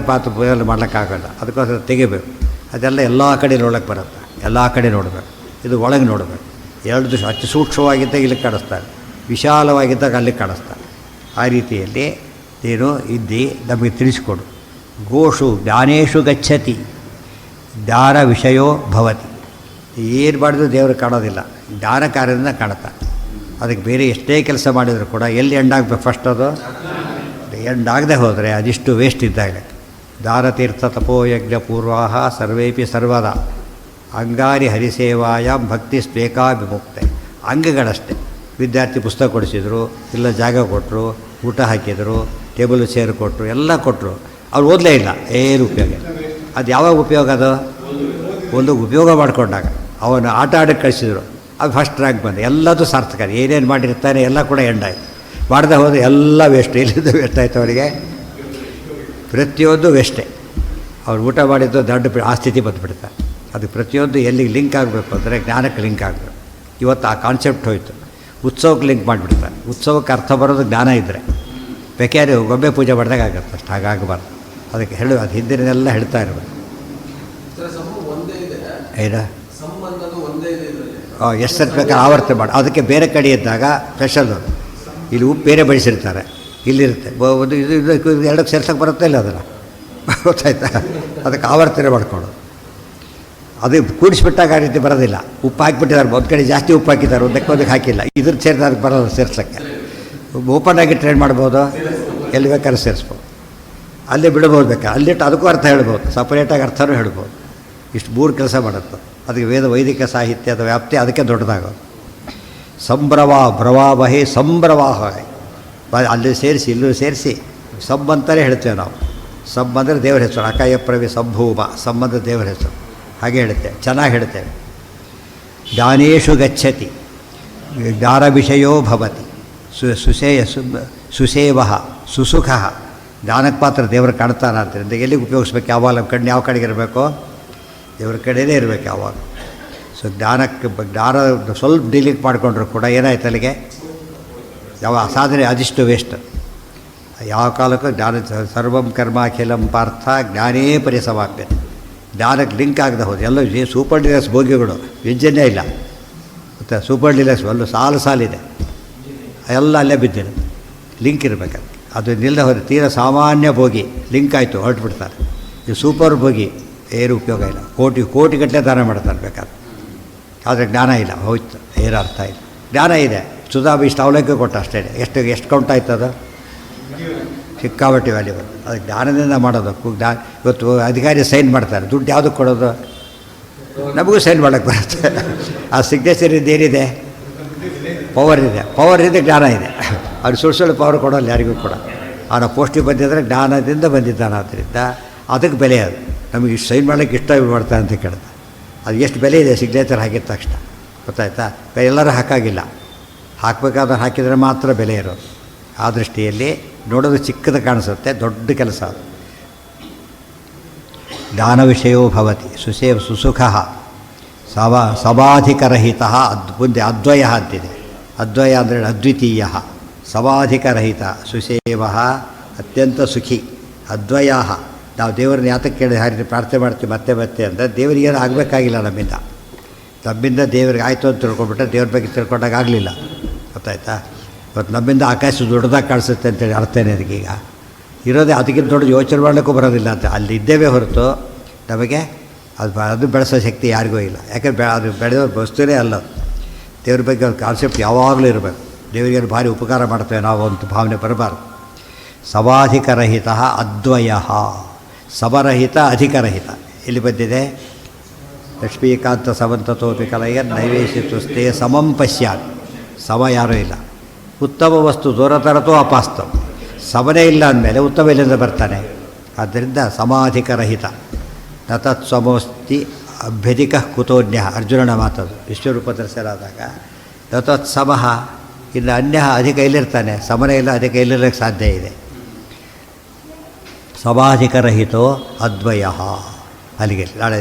ಎಲ್ಲ ಮಾಡ್ಲಿಕ್ಕಾಗಲ್ಲ. ಅದಕ್ಕೋಸ್ಕರ ತೆಗಿಬೇಕು. ಅದೆಲ್ಲ ಎಲ್ಲ ಕಡೆ ನೋಡೋಕ್ಕೆ ಬರುತ್ತೆ, ಎಲ್ಲ ಕಡೆ ನೋಡಬೇಕು. ಇದು ಒಳಗೆ ನೋಡಬೇಕು. ಎರಡು ದಿವಸ ಅತಿ ಸೂಕ್ಷ್ಮವಾಗಿದ್ದಾಗ ಇಲ್ಲಿ ಕಾಣಿಸ್ತಾರೆ, ವಿಶಾಲವಾಗಿದ್ದಾಗ ಅಲ್ಲಿ ಕಾಣಿಸ್ತಾರೆ. ಆ ರೀತಿಯಲ್ಲಿ ನೀನು ಇದ್ದಿ ನಮಗೆ ತಿಳಿಸ್ಕೊಡು. ಗೋಷು ಜ್ಞಾನೇಶು ಗಚ್ಚತಿ ಜ್ಞಾನ ವಿಷಯೋ ಭವತಿ. ಏನು ಮಾಡಿದ್ರು ದೇವರು ಕಾಣೋದಿಲ್ಲ, ಜ್ಞಾನ ಕಾರ್ಯದಿಂದ ಕಾಣುತ್ತಾ. ಅದಕ್ಕೆ ಬೇರೆ ಎಷ್ಟೇ ಕೆಲಸ ಮಾಡಿದರೂ ಕೂಡ ಎಲ್ಲಿ ಎಂಡಾಗಬೇಕು? ಫಸ್ಟ್ ಅದು ಎಂಡಾಗದೆ ಹೋದರೆ ಅದಿಷ್ಟು ವೇಸ್ಟ್ ಇದ್ದಾಗ. ದಾನತೀರ್ಥ ತಪೋಯಜ್ಞ ಪೂರ್ವಾಹ ಸರ್ವೇಪಿ ಸರ್ವದಾ ಅಂಗಾರಿ ಹರಿಸೇವಾಯ ಭಕ್ತಿ ಸ್ವೇಕಾಭಿಮುಕ್ತೆ. ಅಂಗಗಳಷ್ಟೇ. ವಿದ್ಯಾರ್ಥಿ ಪುಸ್ತಕ ಕೊಡಿಸಿದ್ರು, ಇಲ್ಲ ಜಾಗ ಕೊಟ್ಟರು, ಊಟ ಹಾಕಿದರು, ಟೇಬಲ್ ಚೇರ್ ಕೊಟ್ಟರು, ಎಲ್ಲ ಕೊಟ್ಟರು, ಅವ್ರು ಓದಲೇ ಇಲ್ಲ, ಏನು ಉಪಯೋಗ? ಅದು ಯಾವಾಗ ಉಪಯೋಗ? ಅದು ಒಂದು ಉಪಯೋಗ ಮಾಡಿಕೊಂಡಾಗ. ಅವನು ಆಟ ಆಡೋಕ್ಕೆ ಕಳಿಸಿದ್ರು, ಅದು ಫಸ್ಟ್ ರ್ಯಾಂಕ್ ಬಂದು ಎಲ್ಲದೂ ಸಾರ್ಥಕ. ಏನೇನು ಮಾಡಿರ್ತಾನೆ ಎಲ್ಲ ಕೂಡ ಎಂಡಾಯ್ತು. ಮಾಡದೆ ಹೋದರೆ ಎಲ್ಲ ವೇಸ್ಟ್. ಎಲ್ಲಿದ್ದು ವೇಸ್ಟ್ ಆಯಿತು ಅವರಿಗೆ? ಪ್ರತಿಯೊಂದು ವೇಸ್ಟೇ. ಅವ್ರು ಊಟ ಮಾಡಿದ್ದು ದೊಡ್ಡ ಆ ಸ್ಥಿತಿ ಬಂದುಬಿಡ್ತಾರೆ. ಅದು ಪ್ರತಿಯೊಂದು ಎಲ್ಲಿಗೆ ಲಿಂಕ್ ಆಗಬೇಕು ಅಂದರೆ ಜ್ಞಾನಕ್ಕೆ ಲಿಂಕ್ ಆಗಬೇಕು. ಇವತ್ತು ಆ ಕಾನ್ಸೆಪ್ಟ್ ಹೋಯಿತು. ಉತ್ಸವಕ್ಕೆ ಲಿಂಕ್ ಮಾಡಿಬಿಡ್ತಾರೆ. ಉತ್ಸವಕ್ಕೆ ಅರ್ಥ ಬರೋದು ಜ್ಞಾನ ಇದ್ದರೆ. ಬೇಕಾದ್ರೆ ಗೊಂಬೆ ಪೂಜೆ ಮಾಡಿದಾಗ ಆಗುತ್ತೆ, ಅಷ್ಟು ಹಾಗಾಗಬಾರ್ದು. ಅದಕ್ಕೆ ಅದು ಹಿಂದಿನೆಲ್ಲ ಹೇಳ್ತಾ ಇರಬೇಕು. ಏನ ಎಷ್ಟು ಸರ್ತಿ ಬೇಕಾದ್ರೆ ಆವರ್ತನೆ ಮಾಡಿ. ಅದಕ್ಕೆ ಬೇರೆ ಕಡೆ ಇದ್ದಾಗ ಸ್ಪೆಷಲ್ ಅದು. ಇಲ್ಲಿ ಉಪ್ಪು ಬೇರೆ ಬಳಸಿರ್ತಾರೆ, ಇಲ್ಲಿರುತ್ತೆ ಒಂದು ಇದು ಎರಡಕ್ಕೆ ಸೇರ್ಸೋಕ್ಕೆ ಬರುತ್ತೆ ಇಲ್ಲ ಅದನ್ನು, ಗೊತ್ತಾಯ್ತಾ? ಅದಕ್ಕೆ ಆವರ್ತನೆ ಮಾಡ್ಕೊಳ್ಳೋದು. ಅದು ಕೂಡಿಸ್ಬಿಟ್ಟಾಗ ಆ ರೀತಿ ಬರೋದಿಲ್ಲ. ಉಪ್ಪು ಹಾಕಿಬಿಟ್ಟಿದ್ದಾರೆ, ಒಂದು ಕಡೆ ಜಾಸ್ತಿ ಉಪ್ಪು ಹಾಕಿದ್ದಾರೆ, ಒಂದಕ್ಕೆ ಹಾಕಿಲ್ಲ. ಇದ್ರ ಸೇರಿದ ಅದಕ್ಕೆ ಬರೋದು ಸೇರ್ಸೋಕ್ಕೆ. ಓಪನ್ ಆಗಿ ಟ್ರೈನ್ ಮಾಡ್ಬೋದು, ಎಲ್ಲಿ ಬೇಕಾದ್ರೆ ಸೇರಿಸ್ಬೋದು, ಅಲ್ಲೇ ಬಿಡ್ಬೋದು. ಬೇಕಾದ್ರೆ ಅಲ್ಲಿಟ್ಟು ಅದಕ್ಕೂ ಅರ್ಥ ಹೇಳ್ಬೋದು, ಸಪ್ರೇಟಾಗಿ ಅರ್ಥನೂ ಹೇಳ್ಬೋದು. ಇಷ್ಟು ಮೂರು ಕೆಲಸ ಮಾಡುತ್ತೆ. ಅದಕ್ಕೆ ವೈದಿಕ ಸಾಹಿತ್ಯದ ವ್ಯಾಪ್ತಿ ಅದಕ್ಕೆ ದೊಡ್ಡದಾಗೋದು. ಭ್ರವಾವಹಿ ಸಂಭ್ರವಾಹಿ. ಅಲ್ಲಿ ಸೇರಿಸಿ ಇಲ್ಲೂ ಸೇರಿಸಿ ಅಂತಲೇ ಹೇಳ್ತೇವೆ ನಾವು. ಅಂದರೆ ದೇವರ ಹೆಸರು. ಅಕಾಯ ಪ್ರವಿ ಸಂಭೂಮ ಸಂಬಂಧ ದೇವರ ಹೆಸರು. ಹಾಗೆ ಹೇಳ್ತೇವೆ, ಚೆನ್ನಾಗಿ ಹೇಳ್ತೇವೆ. ಜ್ಞಾನೇಶು ಗಚ್ಚತಿ ಜ್ಞಾನ ವಿಷಯೋ ಭವತಿ ಸುಸೇವ ಸುಸುಖ. ಜ್ಞಾನಕ್ಕೆ ಪಾತ್ರ ದೇವರು ಕಾಣ್ತಾನೆ ಆದ್ದರಿಂದ ಎಲ್ಲಿಗೆ ಉಪಯೋಗಿಸ್ಬೇಕು? ಯಾವಾಗ ಕಣ್ಣು ಯಾವ ಕಡೆಗೆ ಇರಬೇಕು? ದೇವ್ರ ಕಡೆಯೇ ಇರಬೇಕು ಯಾವಾಗ. ಸೊ ಜ್ಞಾನ ಸ್ವಲ್ಪ ಡಿಲೀಟ್ ಮಾಡಿಕೊಂಡ್ರು ಕೂಡ ಏನಾಯ್ತು ಅಲ್ಲಿಗೆ? ಯಾವ ಸಾಧನೆ ಅದಿಷ್ಟು ವೇಸ್ಟ್. ಯಾವ ಕಾಲಕ್ಕೂ ಜ್ಞಾನ ಸರ್ವಂ ಕರ್ಮ ಅಖಿಲಂ ಪಾರ್ಥ ಜ್ಞಾನೇ ಪರಿಸಮಾಪ್ಯತೆ. ಜ್ಞಾನಕ್ಕೆ ಲಿಂಕ್ ಆಗದೆ ಹೋದು ಎಲ್ಲ ಸೂಪರ್ ಡಿಲಕ್ಸ್ ಬೋಗಿಗಳು ವ್ಯಂಜನೇ ಇಲ್ಲ. ಮತ್ತು ಸೂಪರ್ ಡಿಲಕ್ಸ್ ಅಲ್ಲೂ ಸಾಲಿದೆ, ಎಲ್ಲ ಅಲ್ಲೇ ಬಿದ್ದಿದೆ. ಲಿಂಕ್ ಇರಬೇಕಲ್ಲ. ಅದು ನಿಲ್ಲದೆ ಹೋದರೆ ತೀರಾ ಸಾಮಾನ್ಯ ಬೋಗಿ ಲಿಂಕ್ ಆಯಿತು, ಹೊರಟುಬಿಡ್ತಾರೆ. ಇದು ಸೂಪರ್ ಬೋಗಿ ಏನು ಉಪಯೋಗ ಇಲ್ಲ. ಕೋಟಿಗಟ್ಟಲೆ ದಾನ ಮಾಡ್ತಾರೆ ಬೇಕಾದ್ರೆ. ಆದರೆ ಜ್ಞಾನ ಇಲ್ಲ, ಹೋಯ್ತು, ಏನು ಅರ್ಥ ಇಲ್ಲ. ಜ್ಞಾನ ಇದೆ, ಸುಧಾಬಿ ಇಷ್ಟು ಅವಲಕ್ಕಿ ಕೊಟ್ಟ ಅಷ್ಟೇ. ಎಷ್ಟು ಕೌಂಟ್ ಆಯ್ತದ? ಸಿಕ್ಕಾಬಟ್ಟಿ ವ್ಯಾಲ್ಯೂ ಬರುತ್ತೆ. ಅದು ಜ್ಞಾನದಿಂದ ಮಾಡೋದು. ಇವತ್ತು ಅಧಿಕಾರಿ ಸೈನ್ ಮಾಡ್ತಾರೆ, ದುಡ್ಡು ಯಾವುದಕ್ಕೆ ಕೊಡೋದು? ನಮಗೂ ಸೈನ್ ಮಾಡೋಕ್ಕೆ ಬರುತ್ತೆ. ಆ ಸಿಗ್ನೇಚರ್ ಏನಿದೆ? ಪವರ್ ಇದೆ, ಜ್ಞಾನ ಇದೆ. ಅವ್ರು ಸುಳ್ಳು ಪವರ್ ಕೊಡೋಲ್ಲ ಯಾರಿಗೂ ಕೂಡ. ಅವನ ಪೋಸ್ಟಿಗೆ ಬಂದಿದ್ದರೆ ಜ್ಞಾನದಿಂದ ಬಂದಿದ್ದಾನೆ. ಆದ್ದರಿಂದ ಅದಕ್ಕೆ ಬೆಲೆ. ಅದು ನಮಗೆ ಇಷ್ಟು ಸೈನ್ ಮಾಡೋಕ್ಕೆ ಇಷ್ಟ ಮಾಡ್ತಾರೆ ಅಂತ ಕೇಳ್ತಾರೆ. ಅದು ಎಷ್ಟು ಬೆಲೆ ಇದೆ ಸಿಗ್ನೇಚರ್ ಹಾಕಿದ ತಕ್ಷಣ, ಗೊತ್ತಾಯ್ತಾ? ಎಲ್ಲರೂ ಹಾಕಾಗಿಲ್ಲ, ಹಾಕಬೇಕಾದ್ರೆ ಹಾಕಿದರೆ ಮಾತ್ರ ಬೆಲೆ ಇರೋದು. ಆ ದೃಷ್ಟಿಯಲ್ಲಿ ನೋಡೋದು ಚಿಕ್ಕದು ಕಾಣಿಸುತ್ತೆ, ದೊಡ್ಡ ಕೆಲಸ ಅದು. ಜ್ಞಾನ ವಿಷಯೋ ಭವತಿ ಸುಸುಖ ಸಮಾಧಿಕರಹಿತ. ಮುಂದೆ ಅದ್ವಯ ಅಂತಿದೆ. ಅದ್ವಯ ಅಂದರೆ ಅದ್ವಿತೀಯ. ಸಮಾಧಿಕರಹಿತ ಸುಸೇವ ಅತ್ಯಂತ ಸುಖಿ. ಅದ್ವಯ. ನಾವು ದೇವರನ್ನ ಯಾತಕ್ಕೆ ಕೇಳಿ ಹಾರಿ ಪ್ರಾರ್ಥನೆ ಮಾಡ್ತೀವಿ ಮತ್ತೆ ಅಂದರೆ ದೇವರಿಗೆ ಏನು ಆಗಬೇಕಾಗಿಲ್ಲ ನಮ್ಮಿಂದ ದೇವರಿಗೆ ಆಯಿತು ಅಂತ ತಿಳ್ಕೊಂಡ್ಬಿಟ್ರೆ ದೇವ್ರ ಬಗ್ಗೆ ತಿಳ್ಕೊಂಡಾಗ ಆಗಲಿಲ್ಲ, ಗೊತ್ತಾಯ್ತಾ? ಇವತ್ತು ನಮ್ಮಿಂದ ಆಕಾಶ ದೊಡ್ಡದಾಗಿ ಕಾಣಿಸುತ್ತೆ ಅಂತೇಳಿ ಅರ್ಥನೇ ಅದಕ್ಕೀಗ ಇರೋದೇ. ಅದಕ್ಕಿಂತ ದೊಡ್ಡ ಯೋಚನೆ ಮಾಡಲಿಕ್ಕೂ ಬರೋದಿಲ್ಲ ಅಂತ ಅಲ್ಲಿ ಇದ್ದೇವೆ ಹೊರತು ನಮಗೆ ಅದು ಬೆಳೆಸೋ ಶಕ್ತಿ ಯಾರಿಗೂ ಇಲ್ಲ. ಯಾಕೆಂದರೆ ಅದು ಬೆಳೆಯೋ ವಸ್ತುವೇ ಅಲ್ಲ. ದೇವ್ರ ಬಗ್ಗೆ ಒಂದು ಕಾನ್ಸೆಪ್ಟ್ ಯಾವಾಗಲೂ ಇರಬೇಕು. ದೇವರಿಗೆ ಭಾರಿ ಉಪಕಾರ ಮಾಡ್ತೇವೆ ನಾವು ಅಂತ ಭಾವನೆ ಬರಬಾರ್ದು. ಸವಾಧಿಕರಹಿತ ಅದ್ವಯ, ಸಮರಹಿತ ಅಧಿಕರಹಿತ. ಇಲ್ಲಿ ಬಂದಿದೆ ಲಕ್ಷ್ಮೀಕಾಂತ ಸಮಂತತೋಪಿ ಕಲಯನ್ ನೈವೇಶಿತುಸ್ತೆ ಸಮಂ ಪಶ್ಯಾತ್. ಸಮ ಯಾರೂ ಇಲ್ಲ. ಉತ್ತಮ ವಸ್ತು ದೂರತರತೋ ಅಪಾಸ್ತವ. ಸಮನೇ ಇಲ್ಲ ಅಂದಮೇಲೆ ಉತ್ತಮ ಇಲ್ಲಿಂದ ಬರ್ತಾನೆ. ಆದ್ದರಿಂದ ಸಮಾಧಿಕರಹಿತ. ನ ತತ್ಸಮೋಸ್ತಿ ಅಭ್ಯಧಿಕ ಕುತೋನ್ಯ, ಅರ್ಜುನನ ಮಾತದು ವಿಶ್ವರೂಪ ದರ್ಶನಾದಾಗ. ನ ತತ್ಸಮಃ, ಇನ್ನು ಅನ್ಯ ಅಧಿಕ ಇಲ್ಲಿರ್ತಾನೆ, ಸಮನೇ ಇಲ್ಲ, ಅಧಿಕ ಇಲ್ಲಿರಲಿಕ್ಕೆ ಸಾಧ್ಯ ಇದೆ. ಸಮಾಧಿಕರಹಿತೋ ಅದ್ವಯ. ಅಲ್ಲಿಗೆ ನಾಳೆ